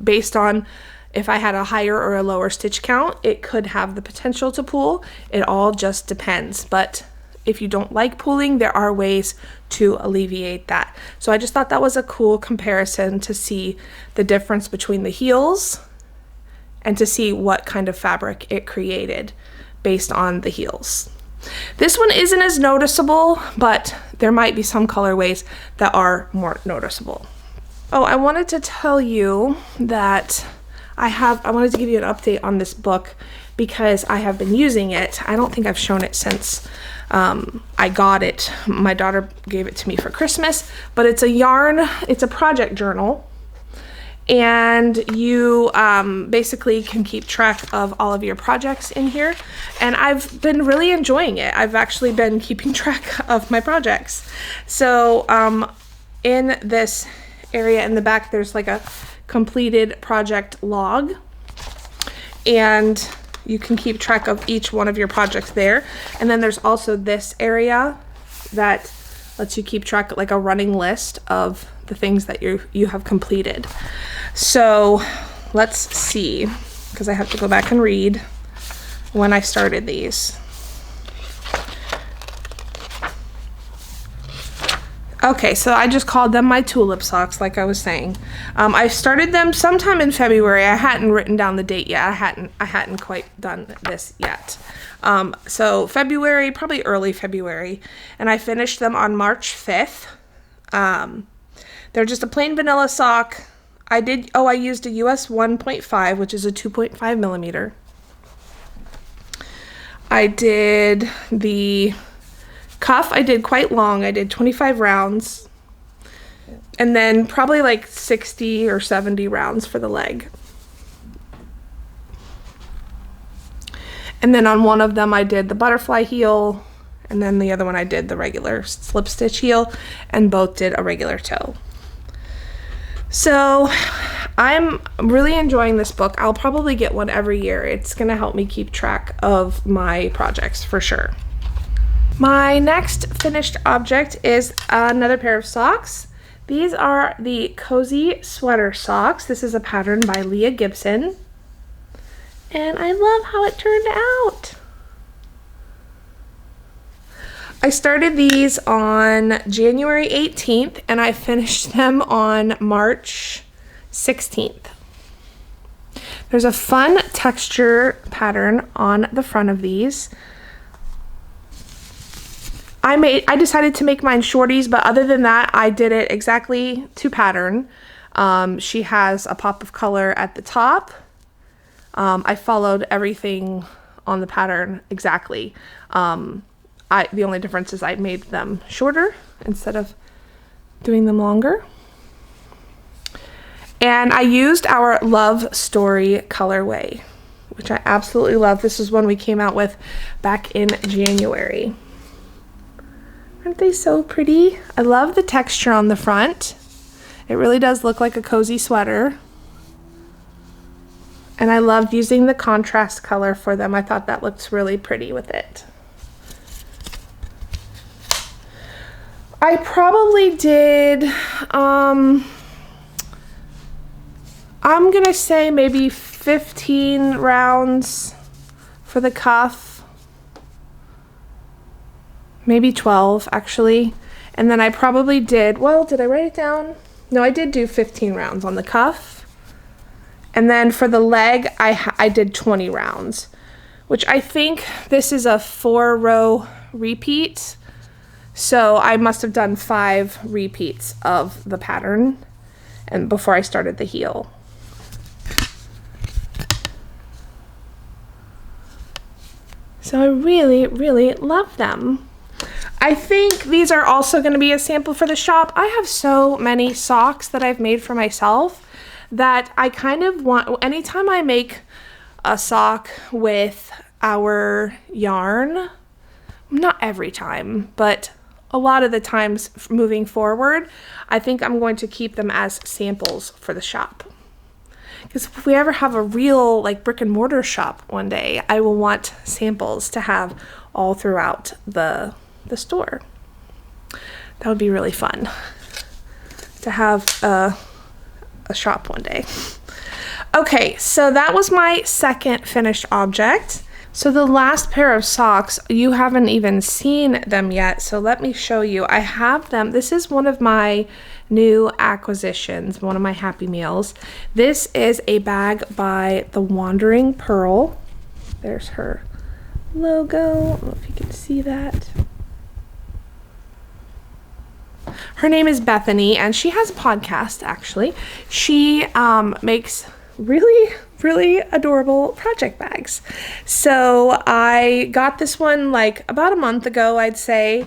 based on if I had a higher or a lower stitch count, it could have the potential to pool. It all just depends. But if you don't like pooling, there are ways to alleviate that. So I just thought that was a cool comparison to see the difference between the heels and to see what kind of fabric it created based on the heels. This one isn't as noticeable, but there might be some colorways that are more noticeable. Oh, I wanted to tell you that I wanted to give you an update on this book because I have been using it. I don't think I've shown it since I got it. My daughter gave it to me for Christmas, but it's a project journal, and you basically can keep track of all of your projects in here, and I've been really enjoying it. I've actually been keeping track of my projects. So in this area in the back, there's like a completed project log, and you can keep track of each one of your projects there. And then there's also this area that lets you keep track, like a running list of the things that you have completed. So let's see, because I have to go back and read when I started these. Okay, so I just called them my tulip socks, like I was saying. I started them sometime in February. I hadn't written down the date yet. I hadn't quite done this yet. So February, probably early February, and I finished them on March 5th. They're just a plain vanilla sock. I used a US 1.5, which is a 2.5 millimeter. I did the cuff, I did quite long. I did 25 rounds, and then probably like 60 or 70 rounds for the leg. And then on one of them I did the butterfly heel, and then the other one I did the regular slip stitch heel, and both did a regular toe. So I'm really enjoying this book. I'll probably get one every year. It's gonna help me keep track of my projects for sure. My next finished object is another pair of socks. These are the Cozy Sweater Socks. This is a pattern by Leah Gibson, and I love how it turned out. I started these on January 18th, and I finished them on March 16th. There's a fun texture pattern on the front of these. I decided to make mine shorties, but other than that, I did it exactly to pattern. She has a pop of color at the top. I followed everything on the pattern exactly. The only difference is I made them shorter instead of doing them longer. And I used our Love Story colorway, which I absolutely love. This is one we came out with back in January. Aren't they so pretty? I love the texture on the front. It really does look like a cozy sweater. And I loved using the contrast color for them. I thought that looked really pretty with it. I probably did, I'm gonna say maybe 15 rounds for the cuff. Maybe 12 actually. And then I probably did, well, did I write it down? No, I did do 15 rounds on the cuff. And then for the leg, I did 20 rounds, which I think this is a 4-row repeat. So I must have done 5 repeats of the pattern and before I started the heel. So I really, really love them. I think these are also going to be a sample for the shop. I have so many socks that I've made for myself that I kind of want, anytime I make a sock with our yarn, not every time, but a lot of the times moving forward, I think I'm going to keep them as samples for the shop. Because if we ever have a real like brick and mortar shop one day, I will want samples to have all throughout the store. That would be really fun to have a shop one day. Okay, so that was my second finished object. So the last pair of socks, you haven't even seen them yet, so let me show you. I have them. This is one of my new acquisitions, one of my Happy Meals. This is a bag by the Wandering Purl. There's her logo. I don't know if you can see that. Her name is Bethany, and she has a podcast, actually. She makes really adorable project bags. So I got this one like about a month ago, I'd say.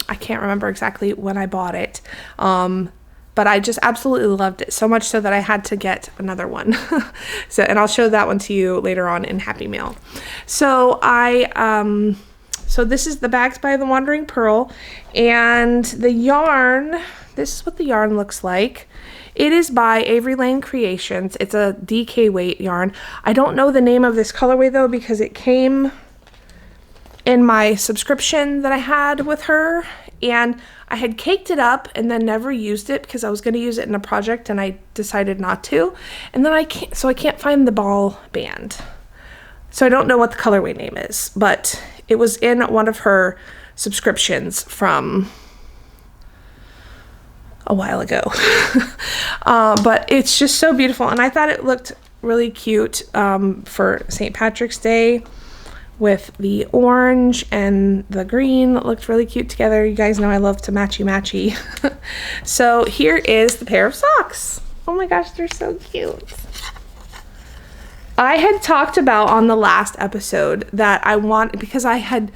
I can't remember exactly when I bought it. But I just absolutely loved it, so much so that I had to get another one. And I'll show that one to you later on in Happy Meal. So so this is the bags by the Wandering Purl, and the yarn, this is what the yarn looks like. It is by Avery Lane Creations. It's a DK weight yarn. I don't know the name of this colorway though, because it came in my subscription that I had with her, and I had caked it up and then never used it because I was going to use it in a project and I decided not to. And then I can't find the ball band. So I don't know what the colorway name is, but it was in one of her subscriptions from a while ago. But it's just so beautiful, and I thought it looked really cute for St. Patrick's Day with the orange and the green. It looked really cute together. You guys know I love to matchy. So here is the pair of socks. Oh my gosh, they're so cute. I had talked about on the last episode that because I had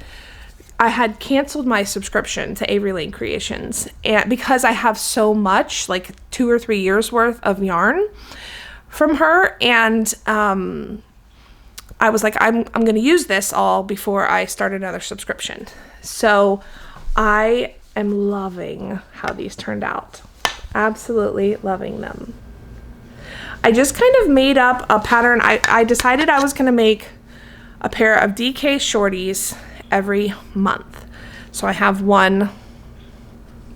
canceled my subscription to Avery Lane Creations, and because I have so much, like 2 or 3 years worth of yarn from her, and I was like, I'm going to use this all before I start another subscription. So I am loving how these turned out. Absolutely loving them. I just kind of made up a pattern. I decided I was going to make a pair of DK shorties every month. So I have one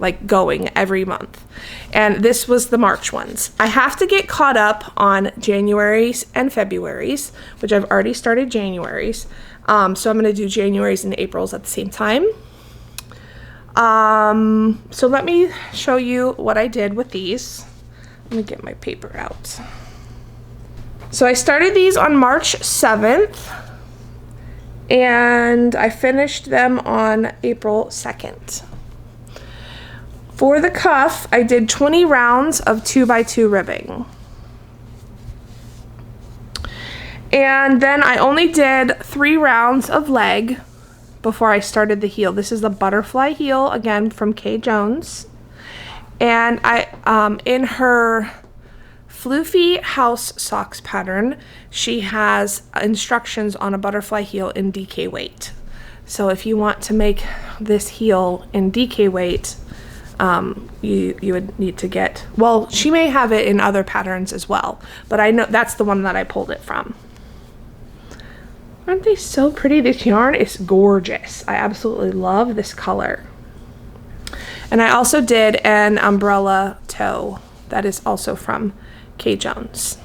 like going every month. And this was the March ones. I have to get caught up on January's and February's, which I've already started January's. So I'm going to do January's and April's at the same time. So let me show you what I did with these. Let me get my paper out. So I started these on March 7th. And I finished them on April 2nd. For the cuff, I did 20 rounds of 2x2 ribbing. And then I only did 3 rounds of leg before I started the heel. This is the butterfly heel, again, from Kay Jones. And I, in her Floofy house socks pattern, she has instructions on a butterfly heel in DK weight. So if you want to make this heel in DK weight, you would need to get, well, she may have it in other patterns as well, but I know that's the one that I pulled it from. Aren't they so pretty? This yarn is gorgeous. I absolutely love this color. And I also did an umbrella toe that is also from Kay Jones.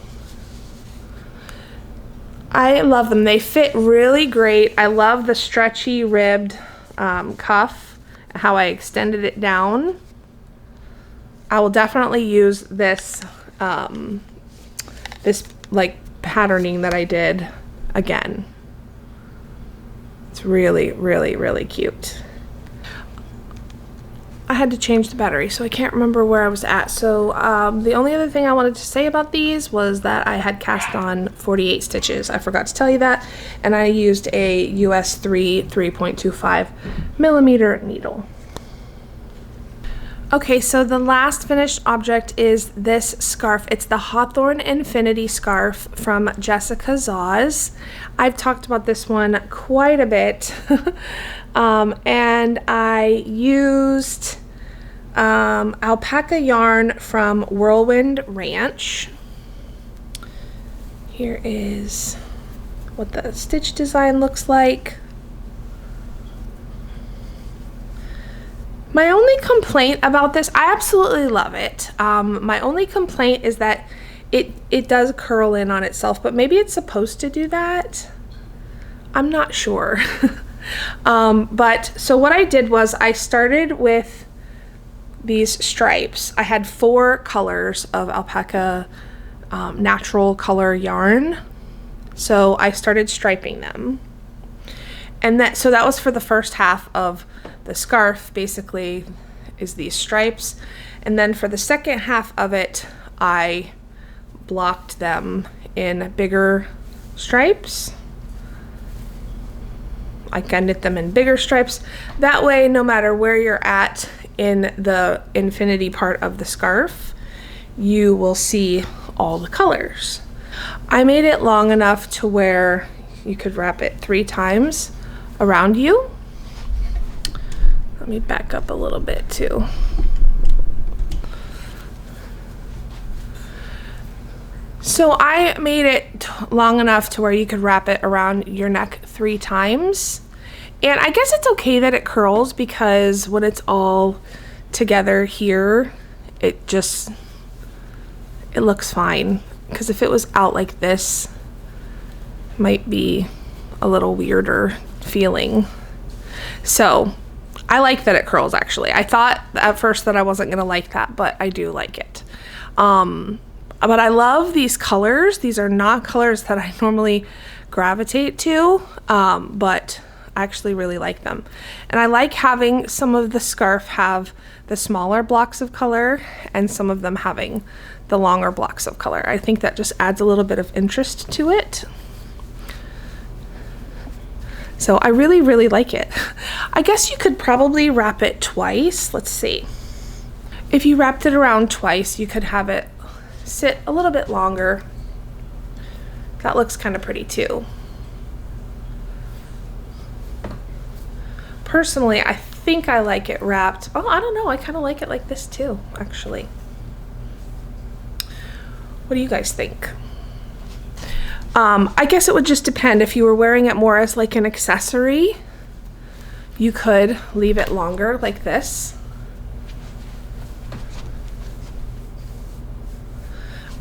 I love them. They fit really great. I love the stretchy ribbed cuff, how I extended it down. I will definitely use this this like patterning that I did again. It's really cute. I had to change the battery, so I can't remember where I was at. So the only other thing I wanted to say about these was that I had cast on 48 stitches. I forgot to tell you that. And I used a US 3.25 millimeter needle. Okay, so the last finished object is this scarf. It's the Hawthorne Infinity Scarf from Jessica Zaz. I've talked about this one quite a bit. And I used alpaca yarn from Whirlwind Ranch. Here is what the stitch design looks like. My only complaint about this, I absolutely love it. My only complaint is that it does curl in on itself, but maybe it's supposed to do that. I'm not sure. But so what I did was I started with these stripes. I had 4 colors of alpaca natural color yarn. So I started striping them. And so that was for the first half of the scarf, basically is these stripes. And then for the second half of it, I blocked them in bigger stripes. I knit them in bigger stripes. That way, no matter where you're at in the infinity part of the scarf, you will see all the colors. I made it long enough to where you could wrap it 3 times around you. Let me back up a little bit too. So I made it long enough to where you could wrap it around your neck 3 times. And I guess it's okay that it curls, because when it's all together here, it looks fine. Because if it was out like this, it might be a little weirder feeling. So I like that it curls, actually. I thought at first that I wasn't gonna like that, but I do like it. But I love these colors. These are not colors that I normally gravitate to, but I actually really like them. And I like having some of the scarf have the smaller blocks of color and some of them having the longer blocks of color. I think that just adds a little bit of interest to it. So I really, really like it. I guess you could probably wrap it twice. Let's see. If you wrapped it around twice, you could have it sit a little bit longer. That looks kind of pretty too. Personally, I think I like it wrapped. Oh, I don't know. I kind of like it like this too, actually. What do you guys think? I guess it would just depend. If you were wearing it more as like an accessory, you could leave it longer like this.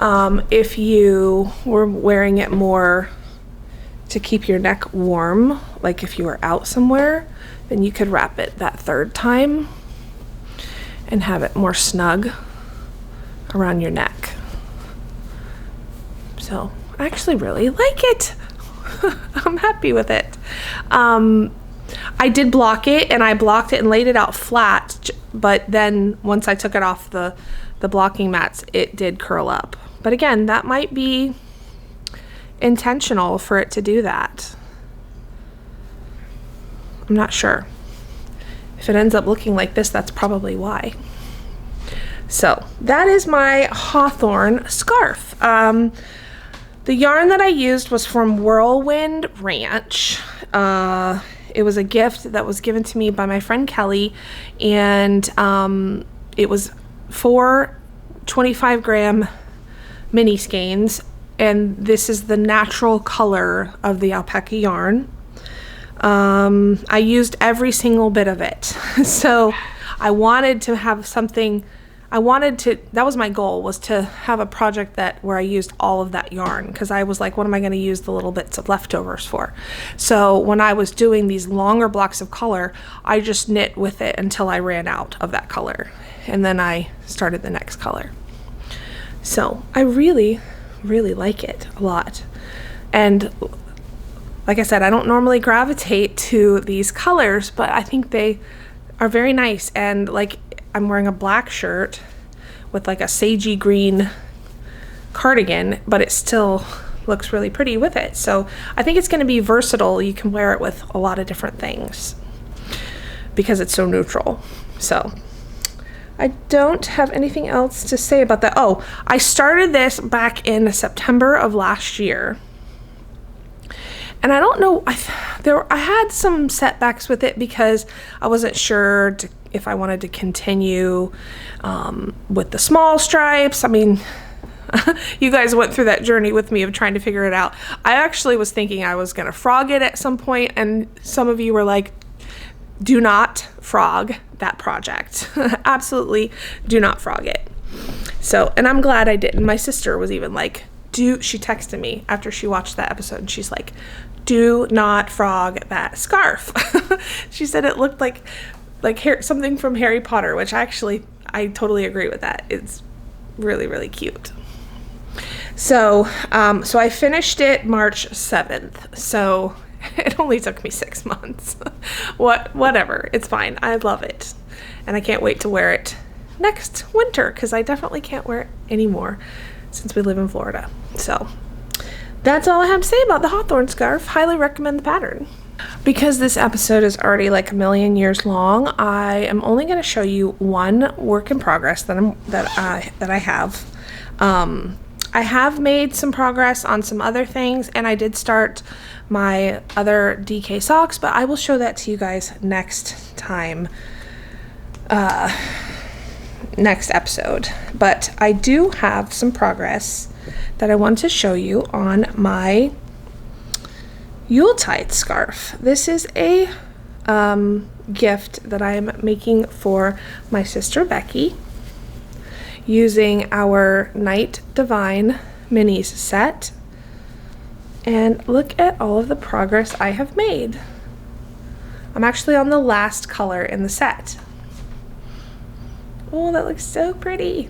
If you were wearing it more to keep your neck warm, like if you were out somewhere, then you could wrap it that 3rd time and have it more snug around your neck. So I actually really like it. I'm happy with it. I did block it, and I blocked it and laid it out flat, but then once I took it off the blocking mats, it did curl up. But again, that might be intentional for it to do that. I'm not sure. If it ends up looking like this, that's probably why. So that is my Hawthorne scarf. The yarn that I used was from Whirlwind Ranch. It was a gift that was given to me by my friend Kelly, and it was 4 25-gram mini skeins, and this is the natural color of the alpaca yarn. I used every single bit of it. So I wanted to have something, that was my goal, was to have a project where I used all of that yarn, because I was like, what am I going to use the little bits of leftovers for? So when I was doing these longer blocks of color, I just knit with it until I ran out of that color, and then I started the next color. So I really, really like it a lot. And like I said, I don't normally gravitate to these colors, but I think they are very nice. And like I'm wearing a black shirt with like a sagey green cardigan, but it still looks really pretty with it. So I think it's going to be versatile. You can wear it with a lot of different things because it's so neutral. So I don't have anything else to say about that. Oh, I started this back in September of last year. And I don't know, I had some setbacks with it because I wasn't sure if I wanted to continue with the small stripes. I mean, you guys went through that journey with me of trying to figure it out. I actually was thinking I was going to frog it at some point, and some of you were like, do not frog that project. Absolutely do not frog it. So, and I'm glad I didn't. My sister was even like, she texted me after she watched that episode, and she's like, do not frog that scarf. She said it looked like something from Harry Potter, which I totally agree with that. It's really, really cute. So I finished it March 7th. So it only took me 6 months. Whatever. It's fine. I love it. And I can't wait to wear it next winter because I definitely can't wear it anymore since we live in Florida. So that's all I have to say about the Hawthorne scarf. Highly recommend the pattern. Because this episode is already like a million years long, I am only going to show you one work in progress that I have. I have made some progress on some other things, and I did start my other DK socks, but I will show that to you guys next time, next episode. But I do have some progress that I want to show you on my Yuletide scarf. This is a gift that I am making for my sister Becky, using our Night Divine minis set. And look at all of the progress I have made. I'm actually on the last color in the set. Oh, that looks so pretty.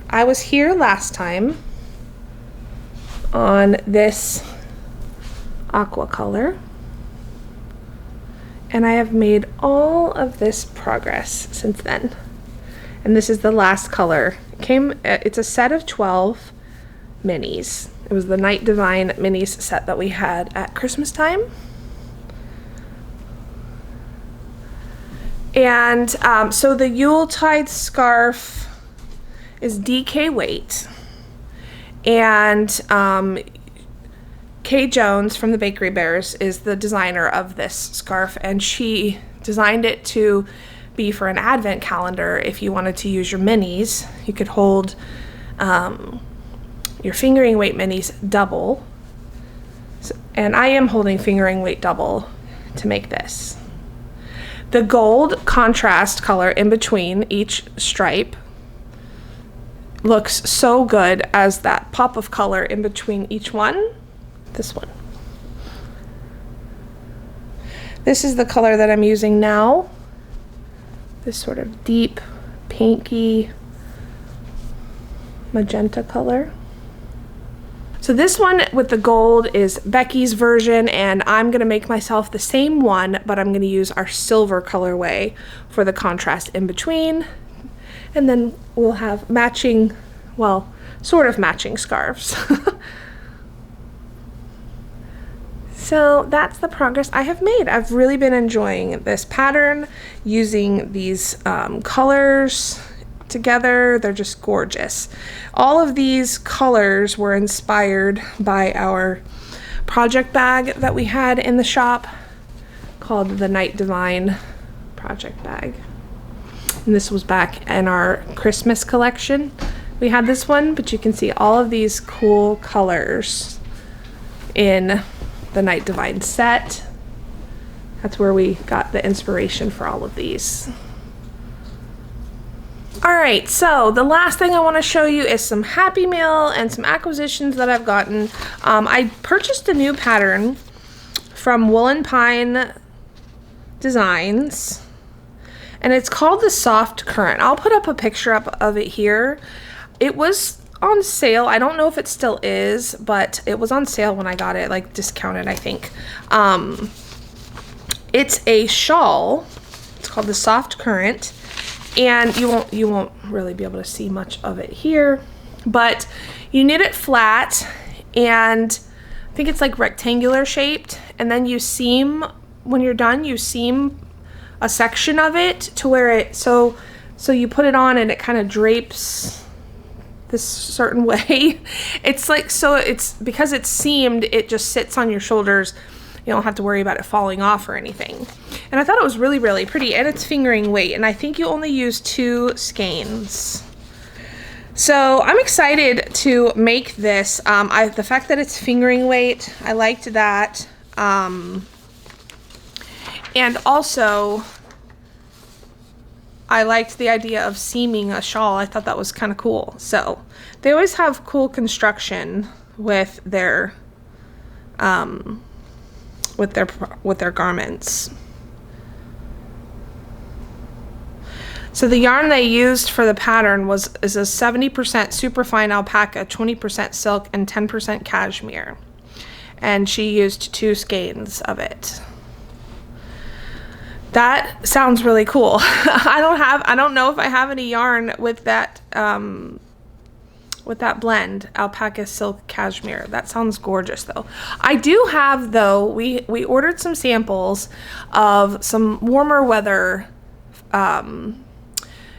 I was here last time on this aqua color, and I have made all of this progress since then. And this is the last color. It's a set of 12 minis. It was the Night Divine minis set that we had at Christmas time. And so the Yuletide scarf is DK weight. And Kay Jones from the Bakery Bears is the designer of this scarf, and she designed it to be for an advent calendar. If you wanted to use your minis, you could hold your fingering weight minis double. And I am holding fingering weight double to make this. The gold contrast color in between each stripe looks so good as that pop of color in between each one. This one. This is the color that I'm using now. This sort of deep pinky magenta color. So this one with the gold is Becky's version, and I'm going to make myself the same one, but I'm going to use our silver colorway for the contrast in between. And then we'll have matching, well, sort of matching scarves. So that's the progress I have made. I've really been enjoying this pattern, using these colors together. They're just gorgeous. All of these colors were inspired by our project bag that we had in the shop called the Night Divine project bag. And this was back in our Christmas collection. We had this one, but you can see all of these cool colors in the Night Divine set. That's where we got the inspiration for all of these. Alright, so the last thing I want to show you is some Happy Mail and some acquisitions that I've gotten. I purchased a new pattern from Woolen Pine Designs, and it's called the Soft Current. I'll put up a picture of it here. It was on sale. I don't know if it still is, but it was on sale when I got it, like discounted, I think. It's a shawl. It's called the Soft Current. And you won't really be able to see much of it here, but you knit it flat, and I think it's like rectangular shaped, and then you seam, when you're done, you seam a section of it to where it, so you put it on and it kind of drapes this certain way. It's like, so it's, because it's seamed, it just sits on your shoulders. You don't have to worry about it falling off or anything. And I thought it was really, really pretty, and it's fingering weight, and I think you only use 2 skeins. So I'm excited to make this. The fact that it's fingering weight, I liked that. And also, I liked the idea of seaming a shawl. I thought that was kind of cool. So they always have cool construction with their garments. So the yarn they used for the pattern is a 70% superfine alpaca, 20% silk, and 10% cashmere. And she used 2 skeins of it. That sounds really cool. I don't know if I have any yarn with that blend, alpaca, silk, cashmere. That sounds gorgeous though. I do have though, we ordered some samples of some warmer weather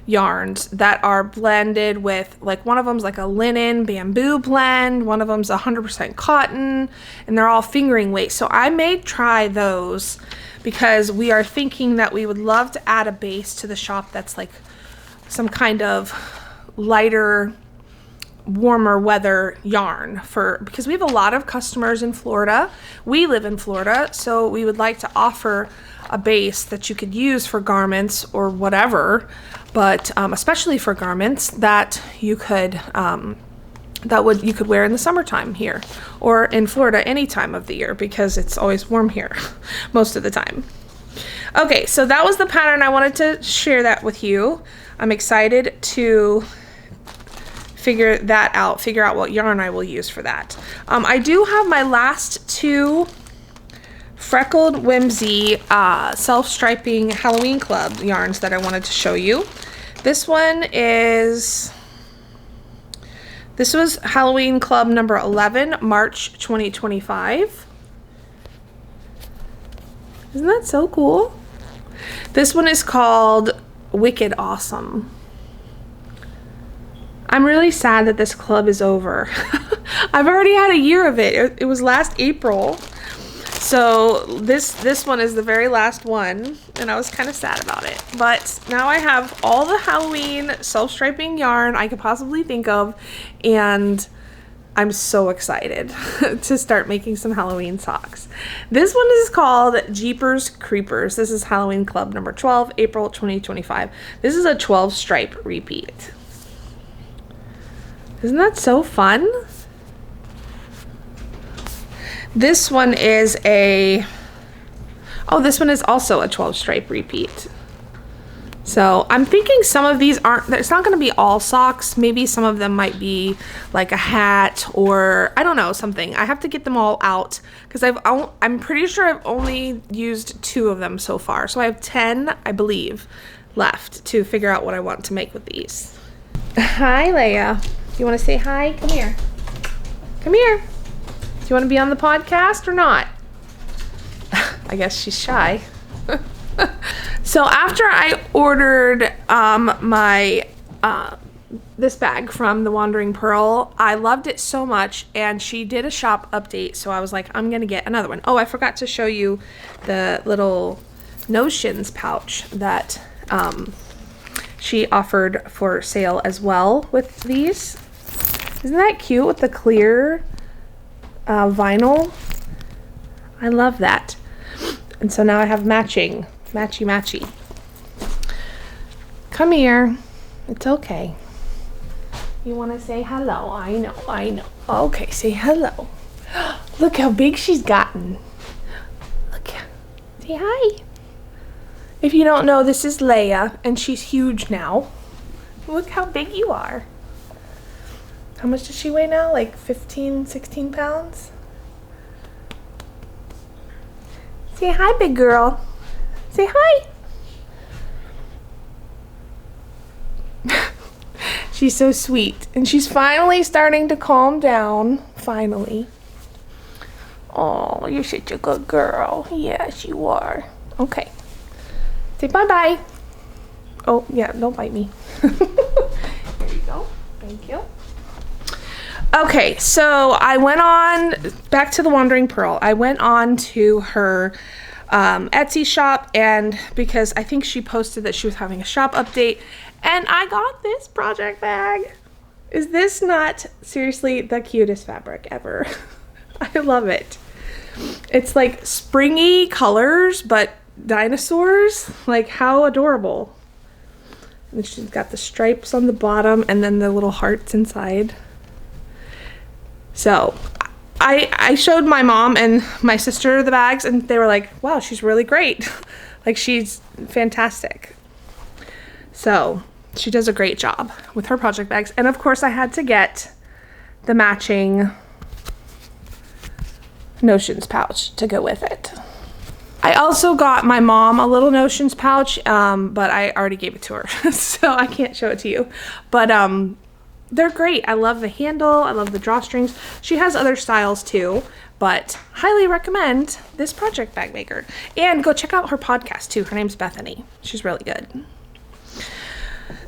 yarns that are blended with, like, one of them's like a linen bamboo blend, one of them's 100% cotton, and they're all fingering weight. So I may try those, because we are thinking that we would love to add a base to the shop that's like some kind of lighter, warmer weather yarn, because we have a lot of customers in Florida. We live in Florida, so we would like to offer a base that you could use for garments or whatever, but especially for garments that you could you could wear in the summertime here, or in Florida any time of the year, because it's always warm here most of the time. Okay, so that was the pattern. I wanted to share that with you. I'm excited to figure out what yarn I will use for that. I do have my last 2 Freckled Whimsy self-striping Halloween Club yarns that I wanted to show you. This was Halloween Club number 11, March 2025. Isn't that so cool? This one is called Wicked Awesome. I'm really sad that this club is over. I've already had a year of it. It was last April. So this one is the very last one, and I was kind of sad about it. But now I have all the Halloween self-striping yarn I could possibly think of, and I'm so excited to start making some Halloween socks. This one is called Jeepers Creepers. This is Halloween Club number 12, April 2025. This is a 12 stripe repeat. Isn't that so fun? This one is this one is also a 12 stripe repeat. So I'm thinking some of these it's not going to be all socks. Maybe some of them might be like a hat, or I don't know, something. I have to get them all out, because I'm pretty sure I've only used 2 of them so far. So I have 10, I believe, left to figure out what I want to make with these. Hi, Leah. You want to say hi? Come here. Come here. Do you want to be on the podcast or not? I guess she's shy. So after I ordered this bag from the Wandering Purl, I loved it so much, and she did a shop update, so I was like, I'm gonna get another one. Oh, I forgot to show you the little notions pouch that she offered for sale as well with these. Isn't that cute with the clear vinyl? I love that. And so now I have matchy. Come here. It's okay. You want to say hello? I know. Okay, say hello. Look how big she's gotten. Look. Say hi. If you don't know, this is Leah, and she's huge now. Look how big you are. How much does she weigh now? Like 15, 16 pounds? Say hi, big girl. Say hi. She's so sweet. And she's finally starting to calm down. Finally. Oh, you're such a good girl. Yes, you are. Okay. Say bye-bye. Oh, yeah, don't bite me. Here you go. Thank you. Okay, so I went on, back to the Wandering Purl. I went on to her Etsy shop, and because I think she posted that she was having a shop update, and I got this project bag. Is this not seriously the cutest fabric ever? I love it. It's like springy colors, but dinosaurs. Like, how adorable. And she's got the stripes on the bottom and then the little hearts inside. So I showed my mom and my sister the bags, and they were like, wow, she's really great. Like, she's fantastic. So she does a great job with her project bags. And of course I had to get the matching Notions pouch to go with it. I also got my mom a little Notions pouch, but I already gave it to her, so I can't show it to you. But they're great. I love the handle. I love the drawstrings. She has other styles too, but highly recommend this project bag maker. And go check out her podcast too. Her name's Bethany. She's really good.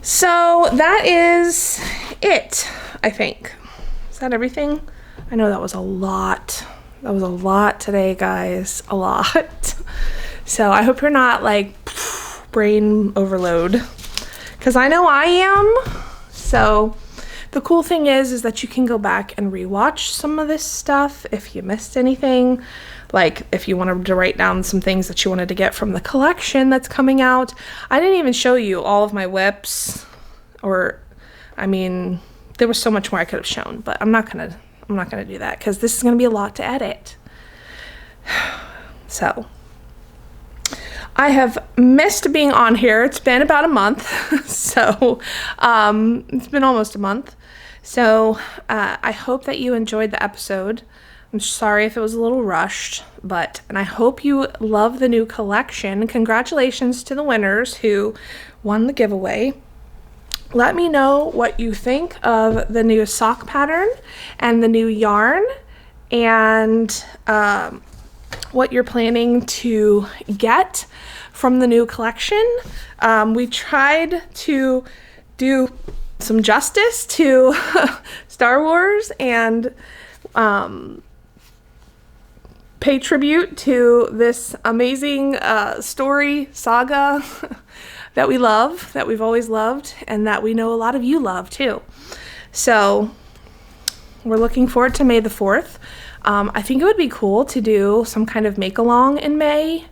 So that is it, I think. Is that everything? I know that was a lot. That was a lot today, guys. A lot. So I hope you're not like brain overload, because I know I am. So the cool thing is that you can go back and rewatch some of this stuff if you missed anything. Like if you wanted to write down some things that you wanted to get from the collection that's coming out. I didn't even show you all of my whips, or I mean, there was so much more I could have shown, but I'm not gonna do that because this is gonna be a lot to edit. So I have missed being on here. It's been about a month. So it's been almost a month. So I hope that you enjoyed the episode. I'm sorry if it was a little rushed, and I hope you love the new collection. Congratulations to the winners who won the giveaway. Let me know what you think of the new sock pattern and the new yarn, and what you're planning to get from the new collection. We tried to do some justice to Star Wars and pay tribute to this amazing story saga that we love, that we've always loved, and that we know a lot of you love too. So we're looking forward to May the 4th. I think it would be cool to do some kind of make-along in May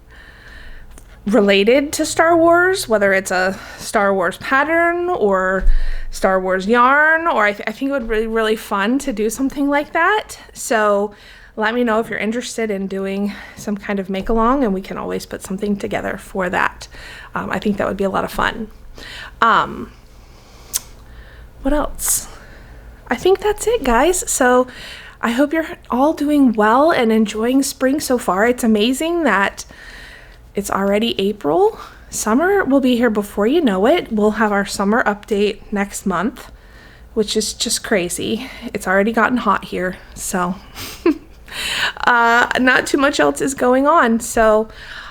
related to Star Wars, whether it's a Star Wars pattern or Star Wars yarn, or I think it would be really fun to do something like that. So let me know if you're interested in doing some kind of make-along, and we can always put something together for that. I think that would be a lot of fun. What else? I think that's it, guys. So I hope you're all doing well and enjoying spring so far. It's amazing that it's already April. Summer will be here before you know it. We'll have our summer update next month, which is just crazy. It's already gotten hot here, so not too much else is going on. So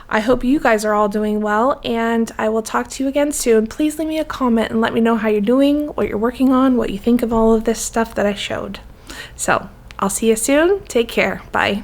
I hope you guys are all doing well, and I will talk to you again soon. Please leave me a comment and let me know how you're doing, what you're working on, what you think of all of this stuff that I showed. So I'll see you soon. Take care. Bye.